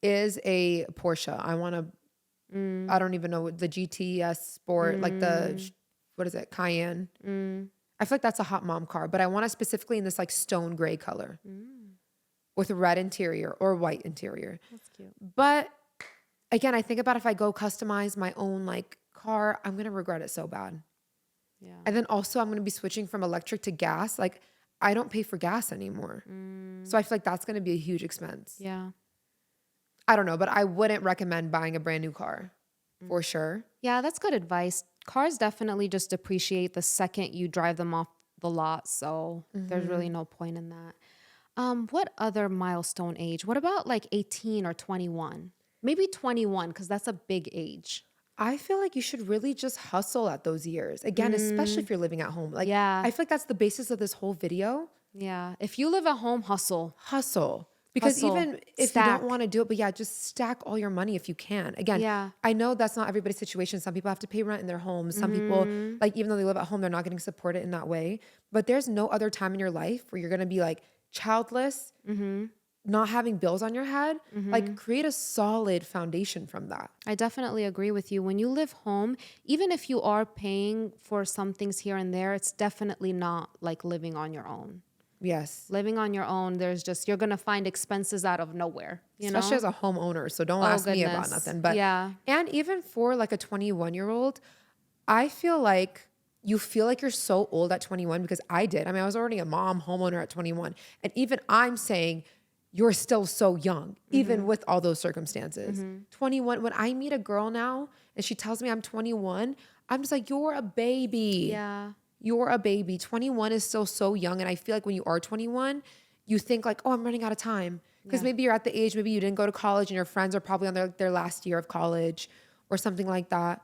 S1: is a Porsche. I want to, I don't even know, the GTS Sport, like what is it? Cayenne. I feel like that's a hot mom car, but I want it specifically in this like stone gray color with a red interior or white interior.
S2: That's cute.
S1: But again, I think about if I go customize my own like car, I'm going to regret it so bad.
S2: Yeah.
S1: And then also I'm going to be switching from electric to gas. Like I don't pay for gas anymore. So I feel like that's going to be a huge expense.
S2: Yeah.
S1: I don't know, but I wouldn't recommend buying a brand new car for sure.
S2: Yeah, that's good advice. Cars definitely just depreciate the second you drive them off the lot. So there's really no point in that. What other milestone age? What about like 18 or 21? Maybe 21, because that's a big age.
S1: I feel like you should really just hustle at those years. Again, especially if you're living at home. Like, I feel like that's the basis of this whole video.
S2: Yeah. If you live at home, hustle.
S1: Hustle. Because
S2: Hustle.
S1: even if you don't want to do it, but yeah, just stack all your money if you can. Again, I know that's not everybody's situation. Some people have to pay rent in their homes. Some people, like, even though they live at home, they're not getting supported in that way. But there's no other time in your life where you're going to be like childless, not having bills on your head. Like, create a solid foundation from that.
S2: I definitely agree with you. When you live home, even if you are paying for some things here and there, it's definitely not like living on your own.
S1: Yes.
S2: Living on your own, you're going to find expenses out of nowhere.
S1: Especially as a homeowner. So don't ask me about nothing. But and even for like a 21-year-old, I feel like you feel like you're so old at 21 because I did. I mean, I was already a mom, homeowner at 21. And even I'm saying you're still so young, even with all those circumstances. 21, when I meet a girl now and she tells me I'm 21, I'm just like, you're a baby.
S2: Yeah.
S1: You're a baby. 21 is still so young. And I feel like when you are 21, you think like, oh, I'm running out of time. Because maybe you're at the age, maybe you didn't go to college and your friends are probably on their last year of college or something like that.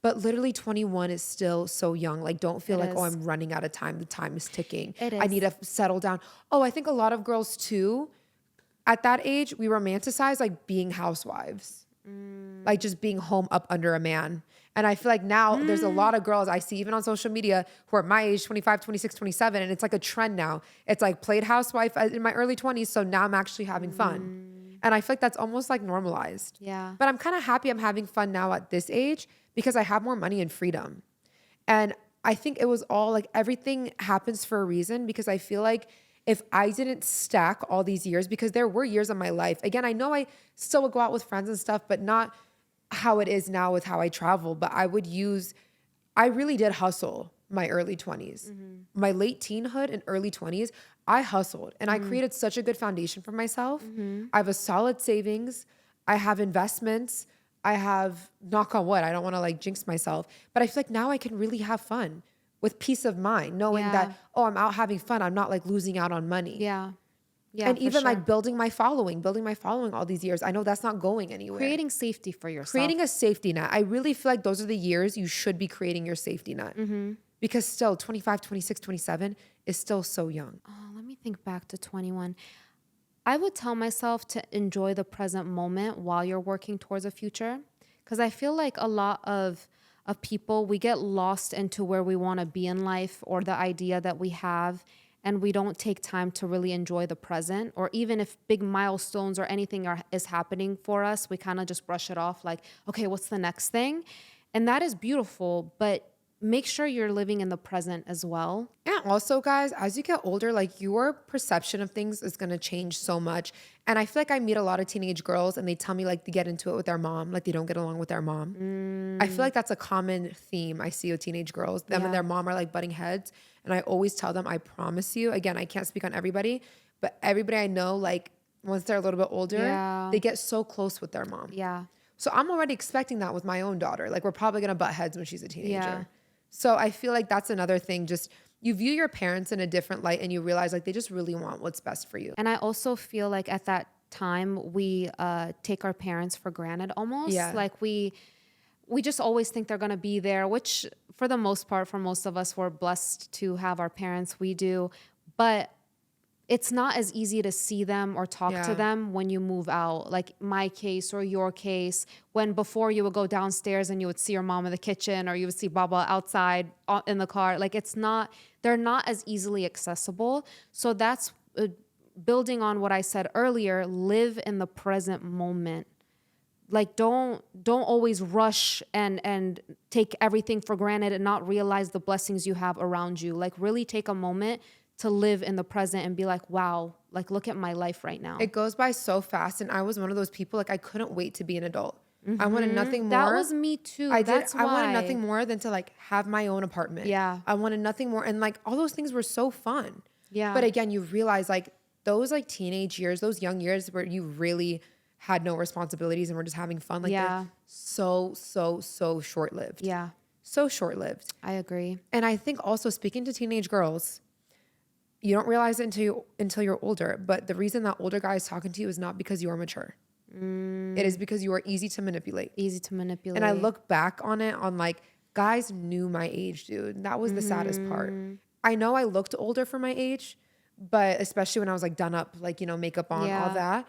S1: But literally 21 is still so young. Like, don't feel like, oh, I'm running out of time. The time is ticking. I need to settle down. Oh, I think a lot of girls too, at that age, we romanticize like being housewives. Like just being home up under a man. And I feel like now there's a lot of girls I see even on social media who are my age, 25, 26, 27. And it's like a trend now. It's like played housewife in my early 20s. So now I'm actually having fun. And I feel like that's almost like normalized.
S2: Yeah.
S1: But I'm kind of happy I'm having fun now at this age because I have more money and freedom. And I think it was all like everything happens for a reason, because I feel like if I didn't stack all these years, because there were years of my life, again, I know I still would go out with friends and stuff, but not how it is now with how I travel. But I really did hustle my early 20s. My late teenhood and early 20s, I hustled and I created such a good foundation for myself. I have a solid savings. I have investments. I have, knock on wood, I don't want to like jinx myself, but I feel like now I can really have fun with peace of mind, knowing that, oh, I'm out having fun. I'm not like losing out on money.
S2: Yeah. Yeah.
S1: And
S2: for
S1: even
S2: sure.
S1: like building my following all these years. I know that's not going anywhere.
S2: Creating safety for yourself.
S1: Creating a safety net. I really feel like those are the years you should be creating your safety net. Because still 25, 26, 27 is still so young.
S2: Oh, let me think back to 21. I would tell myself to enjoy the present moment while you're working towards a future. Because I feel like a lot of people, we get lost into where we want to be in life or the idea that we have, and we don't take time to really enjoy the present. Or even if big milestones or anything is happening for us, we kind of just brush it off like, okay, what's the next thing? And that is beautiful, but make sure you're living in the present as well.
S1: And also, guys, as you get older, like your perception of things is going to change so much. And I feel like I meet a lot of teenage girls and they tell me like they get into it with their mom, like they don't get along with their mom. I feel like that's a common theme I see with teenage girls. Them and their mom are like butting heads. And I always tell them, I promise you, again, I can't speak on everybody, but everybody I know, like once they're a little bit older, they get so close with their mom.
S2: Yeah.
S1: So I'm already expecting that with my own daughter. Like we're probably going to butt heads when she's a teenager.
S2: Yeah.
S1: So I feel like that's another thing. Just you view your parents in a different light and you realize like they just really want what's best for you.
S2: And I also feel like at that time we take our parents for granted almost.
S1: Yeah.
S2: Like we just always think they're going to be there, which for the most part, for most of us, we're blessed to have our parents. We do. But it's not as easy to see them or talk to them when you move out. Like my case or your case, when before you would go downstairs and you would see your mom in the kitchen or you would see Baba outside in the car. Like they're not as easily accessible. So that's building on what I said earlier, live in the present moment. Like don't always rush and take everything for granted and not realize the blessings you have around you. Like really take a moment to live in the present and be like, wow, like look at my life right now.
S1: It goes by so fast. And I was one of those people, like I couldn't wait to be an adult. I wanted nothing more.
S2: That was me too.
S1: I wanted nothing more than to like have my own apartment.
S2: Yeah.
S1: I wanted nothing more. And like all those things were so fun.
S2: Yeah.
S1: But again, you realize like those like teenage years, those young years where you really had no responsibilities and were just having fun. Like they're so short-lived.
S2: Yeah.
S1: So short-lived.
S2: I agree.
S1: And I think also speaking to teenage girls, you don't realize it until you're older. But the reason that older guy is talking to you is not because you are mature. It is because you are easy to manipulate.
S2: Easy to manipulate.
S1: And I look back on it on like, guys knew my age, dude. That was the saddest part. I know I looked older for my age, but especially when I was like done up, like, you know, makeup on, all that.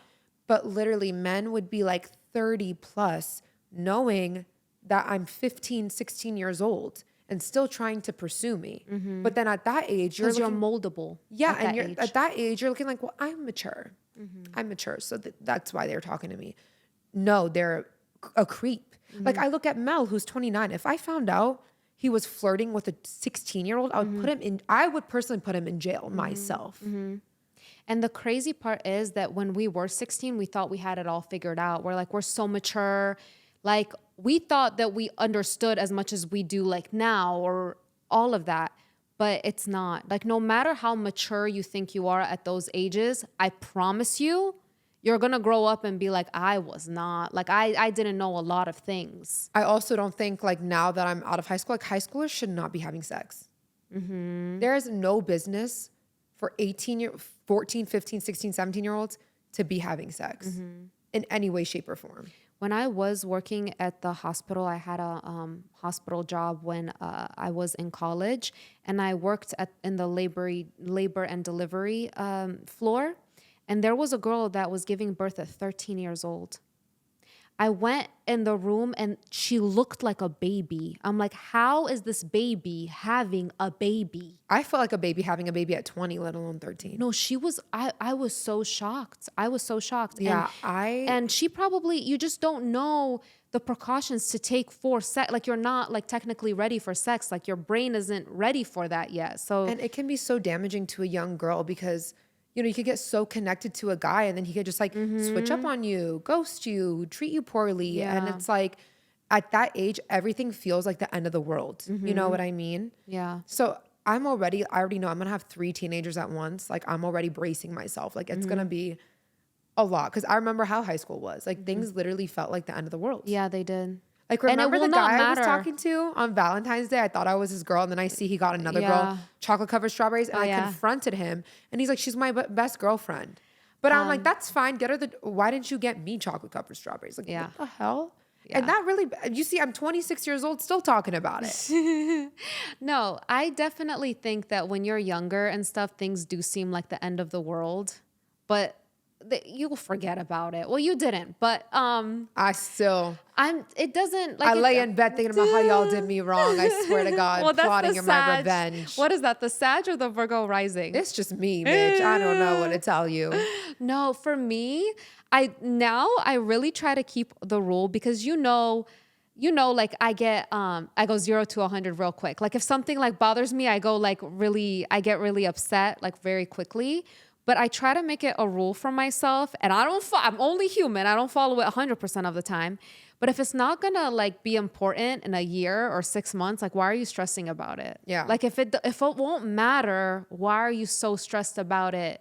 S1: But literally men would be like 30 plus knowing that I'm 15, 16 years old and still trying to pursue me. But then at that age, you're
S2: moldable.
S1: Yeah, and at that age, you're looking like, well, I'm mature. I'm mature. So that's why they're talking to me. No, they're a creep. Like I look at Mel, who's 29. If I found out he was flirting with a 16-year-old, I would personally put him in jail myself.
S2: And the crazy part is that when we were 16, we thought we had it all figured out. We're like, we're so mature. Like we thought that we understood as much as we do like now or all of that, but it's not. Like no matter how mature you think you are at those ages, I promise you, you're going to grow up and be like, I was not. Like I didn't know a lot of things.
S1: I also don't think like now that I'm out of high school, like high schoolers should not be having sex. There is no business for 14, 15, 16, 17-year-olds to be having sex in any way, shape, or form.
S2: When I was working at the hospital, I had a hospital job when I was in college, and I worked in the labor and delivery floor, and there was a girl that was giving birth at 13 years old. I went in the room and she looked like a baby. I'm like, how is this baby having a baby?
S1: I felt like a baby having a baby at 20, let alone 13.
S2: No, she was, I was so shocked. I was so shocked.
S1: Yeah,
S2: And she probably, you just don't know the precautions to take for sex. Like you're not like technically ready for sex. Like your brain isn't ready for that yet. So,
S1: and it can be so damaging to a young girl because, you know, you could get so connected to a guy and then he could just like switch up on you, ghost you, treat you poorly. And
S2: Yeah.
S1: it's like at that age, everything feels like the end of the world. You know what I mean?
S2: yeah.
S1: So I already know I'm going to have 3 teenagers at once. Like I'm already bracing myself. Like it's going to be a lot. Cause I remember how high school was. Like things literally felt like the end of the world.
S2: Yeah, they did.
S1: Like
S2: And it
S1: remember
S2: will
S1: the
S2: not
S1: guy I was
S2: matter.
S1: talking to on Valentine's Day? I thought I was his girl, and then I see he got another
S2: Yeah.
S1: girl, chocolate covered strawberries, and I
S2: yeah.
S1: confronted him, and he's like, "She's my best girlfriend." But I'm like, "That's fine. Get her the. Why didn't you get me chocolate covered strawberries? Like,
S2: Yeah.
S1: what the hell?"
S2: Yeah.
S1: And that really, you see, I'm 26 years old, still talking about it.
S2: No, I definitely think that when you're younger and stuff, things do seem like the end of the world, but you'll forget about it. Well, you didn't, but it doesn't like
S1: I lay in bed thinking about how y'all did me wrong. I swear to God,
S2: well, that's
S1: plotting
S2: the
S1: in my
S2: Sag.
S1: revenge.
S2: What is that? The Sag or the Virgo rising?
S1: It's just me, bitch. I don't know what to tell you.
S2: No, for me, I really try to keep the rule because like I go 0 to 100 real quick. Like if something like bothers me, I get really upset like very quickly. But I try to make it a rule for myself, and I'm only human. I don't follow it 100% of the time. But if it's not gonna like be important in a year or 6 months, like why are you stressing about it?
S1: Yeah.
S2: Like if it won't matter, why are you so stressed about it?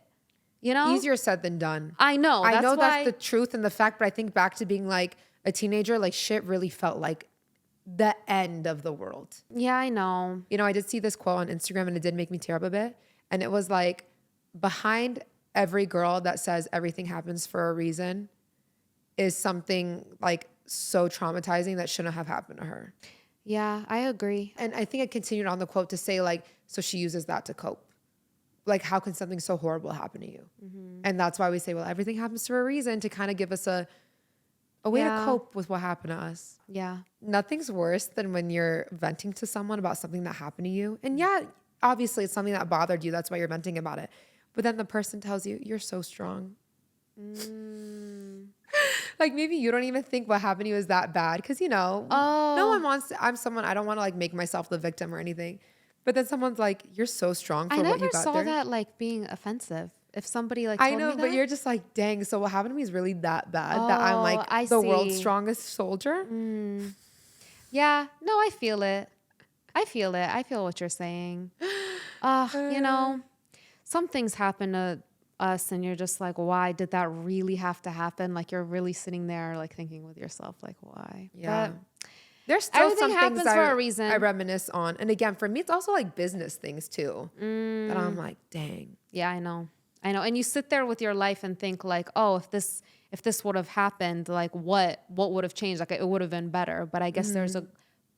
S2: You know?
S1: Easier said than done.
S2: I know.
S1: I know
S2: why,
S1: that's the truth and the fact, but I think back to being like a teenager, like shit really felt like the end of the world.
S2: Yeah, I know.
S1: You know, I did see this quote on Instagram and it did make me tear up a bit. And it was like, behind every girl that says everything happens for a reason is something like so traumatizing that shouldn't have happened to her.
S2: Yeah, I agree.
S1: And I think it continued on the quote to say like, so she uses that to cope. Like, how can something so horrible happen to you? And that's why we say, well, everything happens for a reason, to kind of give us a way to cope with what happened to us.
S2: Yeah.
S1: Nothing's worse than when you're venting to someone about something that happened to you. And yeah, obviously it's something that bothered you. That's why you're venting about it. But then the person tells you, you're so strong. Like maybe you don't even think what happened to you is that bad. Because, you know, no one wants to, I don't want to like make myself the victim or anything. But then someone's like, you're so strong for
S2: I
S1: what
S2: never
S1: you got
S2: saw
S1: there.
S2: that like being offensive. If somebody like
S1: I
S2: told
S1: know,
S2: me
S1: but
S2: that.
S1: you're just like, dang, so what happened to me is really that bad that I'm like
S2: I
S1: the world's
S2: see.
S1: strongest soldier.
S2: Yeah, no, I feel it. I feel what you're saying. You know, some things happen to us and you're just like, why did that really have to happen? Like you're really sitting there like thinking with yourself, like, why?
S1: Yeah.
S2: But
S1: There's still
S2: everything
S1: some
S2: happens
S1: things
S2: for a reason.
S1: I reminisce on. And again, for me, it's also like business things too. That I'm like, dang.
S2: yeah, I know. And you sit there with your life and think like, oh, if this would have happened, like what would have changed? Like it would have been better. But I guess there's a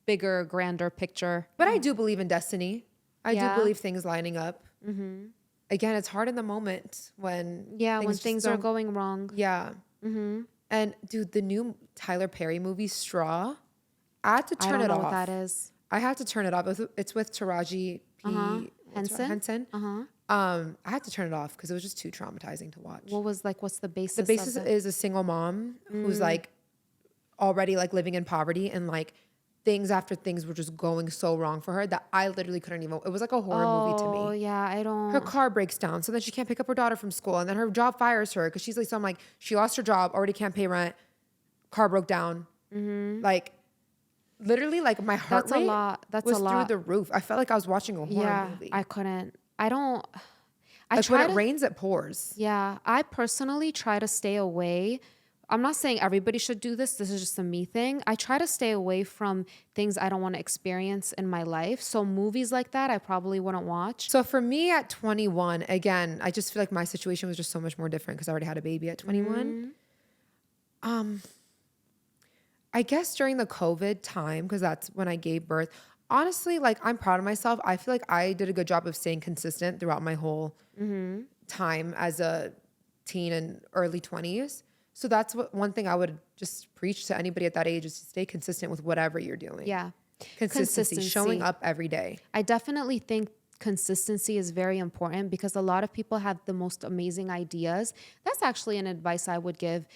S2: bigger, grander picture.
S1: But I do believe in destiny. I
S2: Yeah.
S1: do believe things lining up. Again, it's hard in the moment when
S2: When things are
S1: don't-
S2: going wrong.
S1: Yeah. And dude, the new Tyler Perry movie Straw, I had to
S2: I
S1: turn
S2: don't
S1: it
S2: know
S1: off.
S2: what that is.
S1: I had to turn it off. It's with Taraji P. Henson. I had to turn it off because it was just too traumatizing to watch.
S2: What's the basis?
S1: The basis
S2: of it?
S1: is a single mom who's like already like living in poverty, and like things after things were just going so wrong for her that I literally couldn't even. It was like a horror movie to me.
S2: Oh yeah, I don't.
S1: Her car breaks down, so then she can't pick up her daughter from school, and then her job fires her because she's like, so I'm like, she lost her job, already can't pay rent, car broke down, like literally, like my heart
S2: That's a
S1: rate
S2: lot. That's
S1: was
S2: a lot.
S1: through the roof. I felt like I was watching a horror movie.
S2: I couldn't. I don't. I
S1: Like
S2: try
S1: when
S2: to.
S1: it rains, it pours.
S2: Yeah, I personally try to stay away. I'm not saying everybody should do this. This is just a me thing. I try to stay away from things I don't want to experience in my life. So movies like that, I probably wouldn't watch.
S1: So for me at 21, again, I just feel like my situation was just so much more different because I already had a baby at 21. I guess during the COVID time, because that's when I gave birth, honestly, like I'm proud of myself. I feel like I did a good job of staying consistent throughout my whole time as a teen and early 20s. So that's one thing I would just preach to anybody at that age is to stay consistent with whatever you're doing.
S2: Yeah.
S1: Consistency, showing up every day.
S2: I definitely think consistency is very important because a lot of people have the most amazing ideas. That's actually an advice I would give.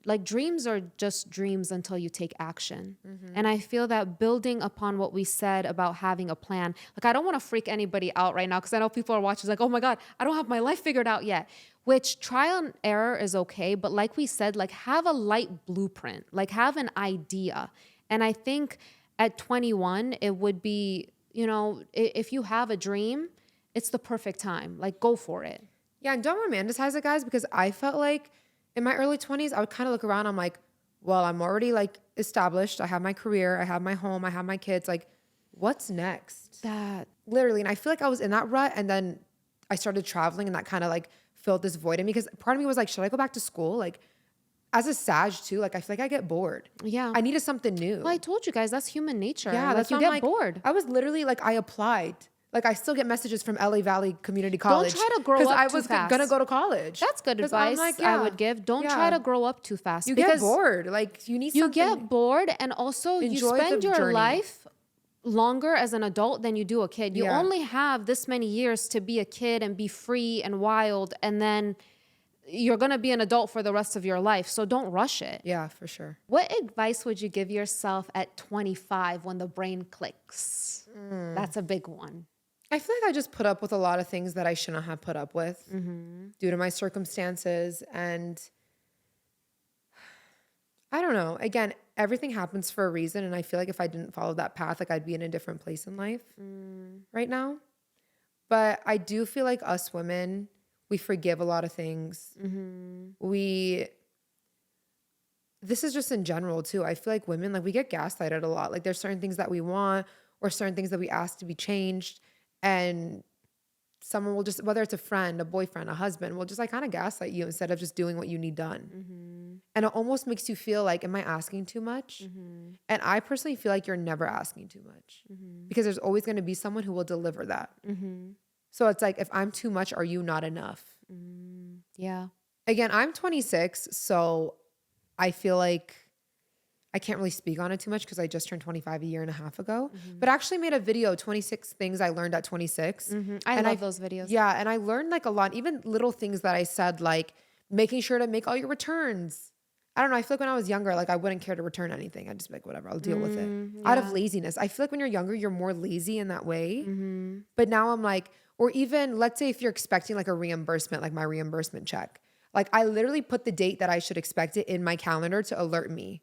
S2: Like dreams are just dreams until you take action. And I feel that building upon what we said about having a plan, like I don't want to freak anybody out right now because I know people are watching like, oh my God, I don't have my life figured out yet, which trial and error is okay. But like we said, like have a light blueprint, like have an idea. And I think at 21, it would be, you know, if you have a dream, it's the perfect time. Like go for it.
S1: Yeah, and don't romanticize it, guys, because I felt like in my early 20s, I would kind of look around. I'm like, well, I'm already like established. I have my career. I have my home. I have my kids. Like, what's next?
S2: That
S1: Literally. And I feel like I was in that rut. And then I started traveling and that kind of like filled this void in me because part of me was like, should I go back to school? Like, as a Sag too, like I feel like I get bored.
S2: Yeah.
S1: I needed something new.
S2: Well, I told you guys, that's human nature.
S1: Yeah,
S2: Like,
S1: that's
S2: you
S1: why
S2: get
S1: I'm like,
S2: bored.
S1: I was literally like, I applied. Like I still get messages from LA Valley Community College.
S2: Don't try to grow up
S1: I
S2: too
S1: was
S2: fast.
S1: gonna go to college.
S2: That's good
S1: 'Cause I'm
S2: advice
S1: like,
S2: I
S1: yeah,
S2: would give. Don't
S1: yeah.
S2: try to grow up too fast.
S1: You
S2: because
S1: get bored. Like you need
S2: You
S1: something.
S2: get bored, and also you
S1: Enjoy
S2: spend
S1: the
S2: your
S1: journey.
S2: life longer as an adult than you do a kid. You
S1: Yeah.
S2: only have this many years to be a kid and be free and wild, and then you're going to be an adult for the rest of your life. So don't rush it.
S1: Yeah, for sure.
S2: What advice would you give yourself at 25 when the brain clicks? That's a big one.
S1: I feel like I just put up with a lot of things that I shouldn't have put up with due to my circumstances. And I don't know. Again, everything happens for a reason. And I feel like if I didn't follow that path, like I'd be in a different place in life right now. But I do feel like us women, we forgive a lot of things. This is just in general too. I feel like women, like we get gaslighted a lot. Like there's certain things that we want or certain things that we ask to be changed. And someone will just, whether it's a friend, a boyfriend, a husband, will just like kind of gaslight you instead of just doing what you need done. And it almost makes you feel like, am I asking too much? And I personally feel like you're never asking too much because there's always going to be someone who will deliver that. So it's like, if I'm too much, are you not enough?
S2: Yeah.
S1: Again, I'm 26, so I feel like I can't really speak on it too much because I just turned 25 a year and a half ago. But I actually made a video, 26 things I learned at 26.
S2: I love those videos.
S1: Yeah, and I learned like a lot, even little things that I said, like making sure to make all your returns. I don't know. I feel like when I was younger, like I wouldn't care to return anything. I'd just be like, whatever, I'll deal with it. Out of laziness. I feel like when you're younger, you're more lazy in that way. But now I'm like, or even let's say if you're expecting like a reimbursement, like my reimbursement check, like I literally put the date that I should expect it in my calendar to alert me.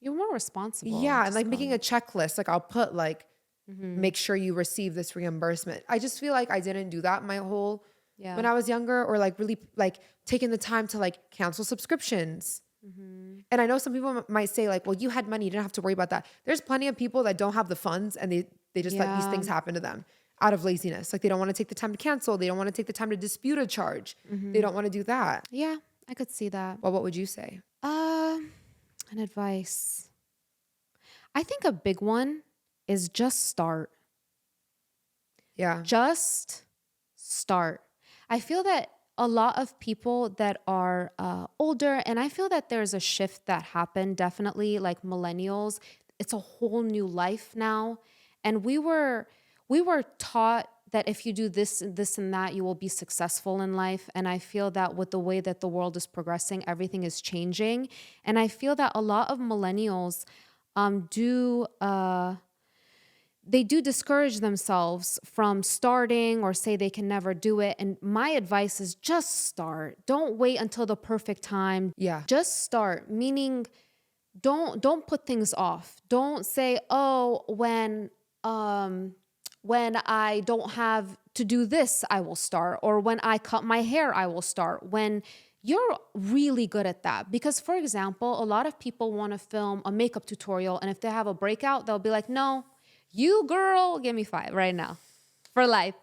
S2: You're more responsible.
S1: Yeah, and like making a checklist, like I'll put like, make sure you receive this reimbursement. I just feel like I didn't do that my whole, when I was younger, or like really like taking the time to like cancel subscriptions. And I know some people might say like, well, you had money, you didn't have to worry about that. There's plenty of people that don't have the funds and they just let these things happen to them out of laziness. Like they don't want to take the time to cancel. They don't want to take the time to dispute a charge. They don't want to do that.
S2: Yeah, I could see that.
S1: Well, what would you say?
S2: An advice. I think a big one is just start.
S1: Yeah.
S2: Just start. I feel that a lot of people that are older, and I feel that there's a shift that happened, definitely, like millennials. It's a whole new life now. And we were taught that if you do this, this and that, you will be successful in life. And I feel that with the way that the world is progressing, everything is changing. And I feel that a lot of millennials they do discourage themselves from starting or say they can never do it. And my advice is just start. Don't wait until the perfect time.
S1: Yeah.
S2: Just start, meaning don't put things off. Don't say, oh, when I don't have to do this, I will start. Or when I cut my hair, I will start. When you're really good at that. Because, for example, a lot of people want to film a makeup tutorial. And if they have a breakout, they'll be like, no, you girl, give me 5 right now for life.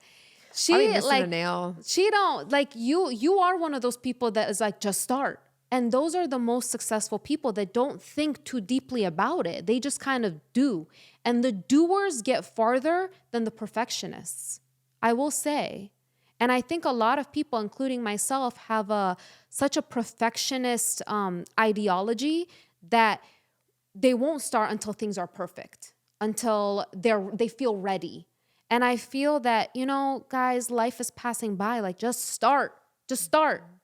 S1: I'll be missing a nail.
S2: She don't, like you are one of those people that is like, just start. And those are the most successful people that don't think too deeply about it. They just kind of do. And the doers get farther than the perfectionists, I will say. And I think a lot of people, including myself, have such a perfectionist ideology that they won't start until things are perfect, until they feel ready. And I feel that, guys, life is passing by. Like, just start,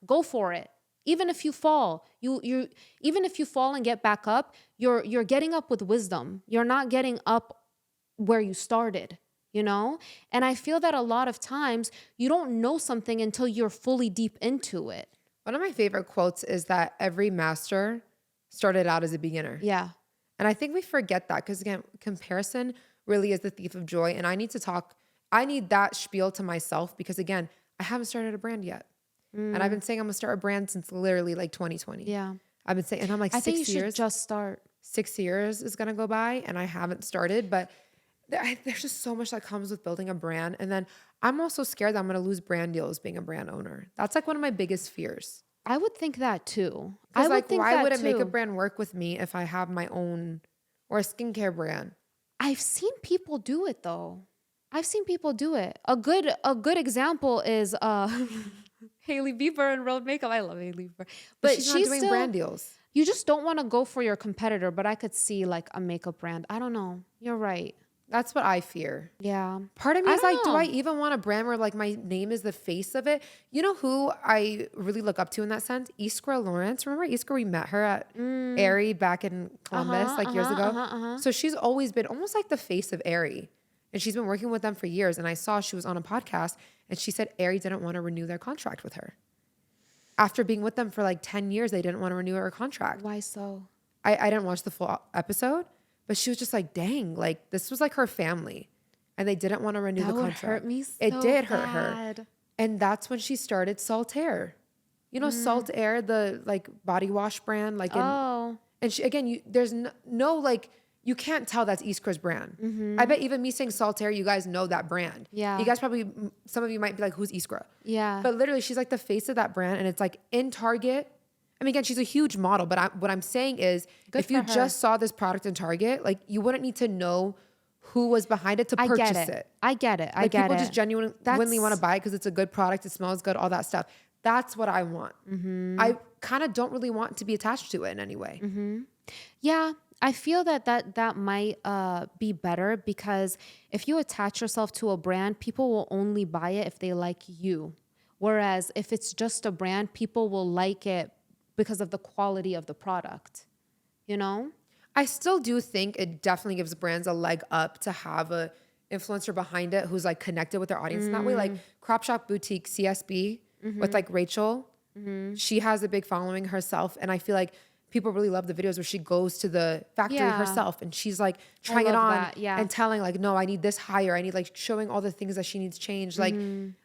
S2: go for it. Even if you fall, even if you fall and get back up, you're getting up with wisdom. You're not getting up where you started, And I feel that a lot of times you don't know something until you're fully deep into it.
S1: One of my favorite quotes is that every master started out as a beginner.
S2: Yeah.
S1: And I think we forget that because, again, comparison really is the thief of joy. And I need that spiel to myself because, again, I haven't started a brand yet. And I've been saying I'm going to start a brand since literally like 2020.
S2: Yeah.
S1: I've been saying, and I'm like,
S2: I
S1: 6
S2: think you
S1: years.
S2: should just start.
S1: 6 years is going to go by and I haven't started. But there's just so much that comes with building a brand. And then I'm also scared that I'm going to lose brand deals being a brand owner. That's like one of my biggest fears.
S2: I would think that too.
S1: Because like, why would it make a brand work with me if I have my own or a skincare brand?
S2: I've seen people do it though. I've seen people do it. A good example is Hailey Bieber and Road Makeup. I love Hailey Bieber, but
S1: she's not doing brand deals.
S2: You just don't want to go for your competitor. But I could see like a makeup brand. I don't know. You're right.
S1: That's what I fear.
S2: Yeah.
S1: Part of me is like, do I even want a brand where like my name is the face of it? You know who I really look up to in that sense? Iskra Lawrence. Remember Iskra? We met her at Aerie back in Columbus years ago. So she's always been almost like the face of Aerie. And she's been working with them for years. And I saw she was on a podcast and she said Aerie didn't want to renew their contract with her. After being with them for like 10 years, they didn't want to renew her contract.
S2: Why so?
S1: I didn't watch the full episode. But she was just like, dang, like this was like her family. And they didn't want to renew the contract.
S2: That would hurt me so
S1: It did hurt
S2: bad.
S1: her. And that's when she started Saltaire. You know, Saltaire, the like body wash brand. Like and she, again, there's no like, you can't tell that's Iskra's brand. I bet even me saying Saltaire, you guys know that brand.
S2: Yeah.
S1: You guys probably, some of you might be like, who's Iskra?
S2: Yeah.
S1: But literally she's like the face of that brand. And it's like in Target. I mean, again, she's a huge model, but what I'm saying is if you just saw this product in Target, like you wouldn't need to know who was behind it to purchase it.
S2: I get it.
S1: Like people just genuinely want to buy it because it's a good product, it smells good, all that stuff. That's what I want. I kind of don't really want to be attached to it in any way.
S2: Yeah, I feel that might be better because if you attach yourself to a brand, people will only buy it if they like you. Whereas if it's just a brand, people will like it because of the quality of the product,
S1: I still do think it definitely gives brands a leg up to have a influencer behind it who's like connected with their audience. And that way, like Crop Shop Boutique CSB with like Rachel, she has a big following herself. And I feel like people really love the videos where she goes to the factory herself and she's like trying it on and telling like, no, I need this higher. I need like showing all the things that she needs changed. Like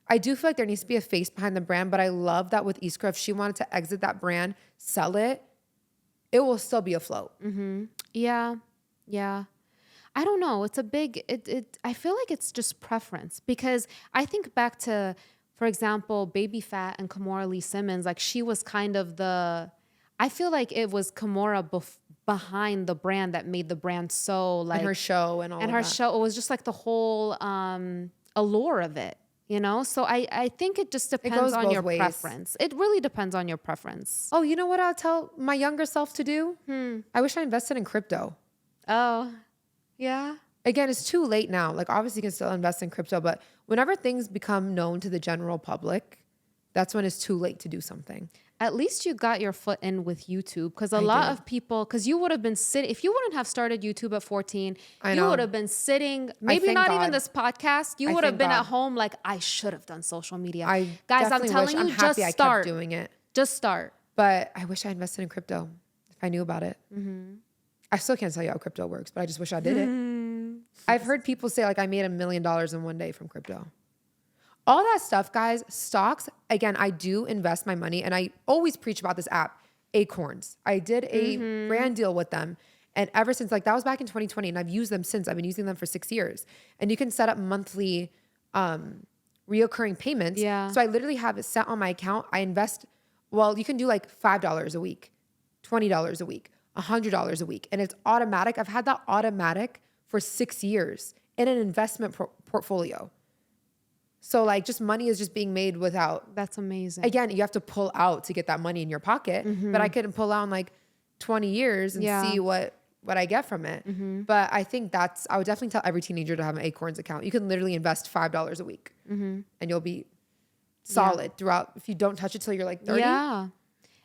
S1: I do feel like there needs to be a face behind the brand, but I love that with Iskra, if she wanted to exit that brand, sell it, it will still be afloat.
S2: Yeah. I don't know. It's a big, I feel like it's just preference because I think back to, for example, Baby Fat and Kimora Lee Simmons, like she was kind of I feel like it was Kimora behind the brand that made the brand so like. And
S1: her show and all of that. And her
S2: show, it was just like the whole allure of it, So I think it just depends on your preference. It really depends on your preference.
S1: Oh, you know what I'll tell my younger self to do? I wish I invested in crypto.
S2: Oh, yeah.
S1: Again, it's too late now. Like obviously you can still invest in crypto, but whenever things become known to the general public, that's when it's too late to do something.
S2: At least you got your foot in with YouTube because a lot of people, because you would have been sitting, if you wouldn't have started YouTube at 14, you would have been sitting, maybe not even this podcast, you would have been at home like, I should have done social media. Guys, I'm telling you, just start.
S1: I kept doing it.
S2: Just start.
S1: But I wish I invested in crypto if I knew about it. I still can't tell you how crypto works, but I just wish I did it. I've heard people say like I made $1 million in one day from crypto. All that stuff, guys, stocks, again, I do invest my money and I always preach about this app, Acorns. I did a brand deal with them. And ever since, like that was back in 2020 and I've used them since. I've been using them for 6 years. And you can set up monthly reoccurring payments.
S2: Yeah.
S1: So I literally have it set on my account. I invest, well, you can do like $5 a week, $20 a week, $100 a week. And it's automatic. I've had that automatic for 6 years in an investment portfolio. So like just money is just being made without,
S2: That's amazing.
S1: again, you have to pull out to get that money in your pocket, but I couldn't pull out in like 20 years and
S2: Yeah.
S1: see what I get from it. But I think I would definitely tell every teenager to have an Acorns account. You can literally invest $5 a week and you'll be solid throughout. If you don't touch it till you're like 30.
S2: Yeah.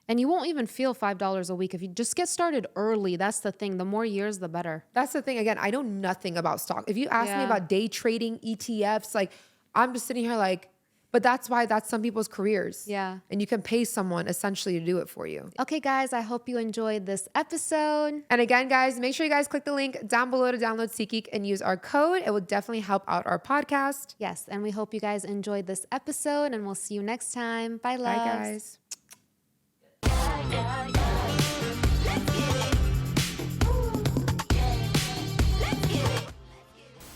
S2: And you won't even feel $5 a week if you just get started early. That's the thing. The more years, the better.
S1: That's the thing. Again, I know nothing about stock. If you ask me
S2: Yeah.
S1: about day trading, ETFs, like I'm just sitting here like, but that's why that's some people's careers.
S2: Yeah.
S1: And you can pay someone essentially to do it for you.
S2: Okay, guys, I hope you enjoyed this episode.
S1: And again, guys, make sure you guys click the link down below to download SeatGeek and use our code. It will definitely help out our podcast.
S2: Yes, and we hope you guys enjoyed this episode, and we'll see you next time. Bye, loves.
S1: Bye, guys.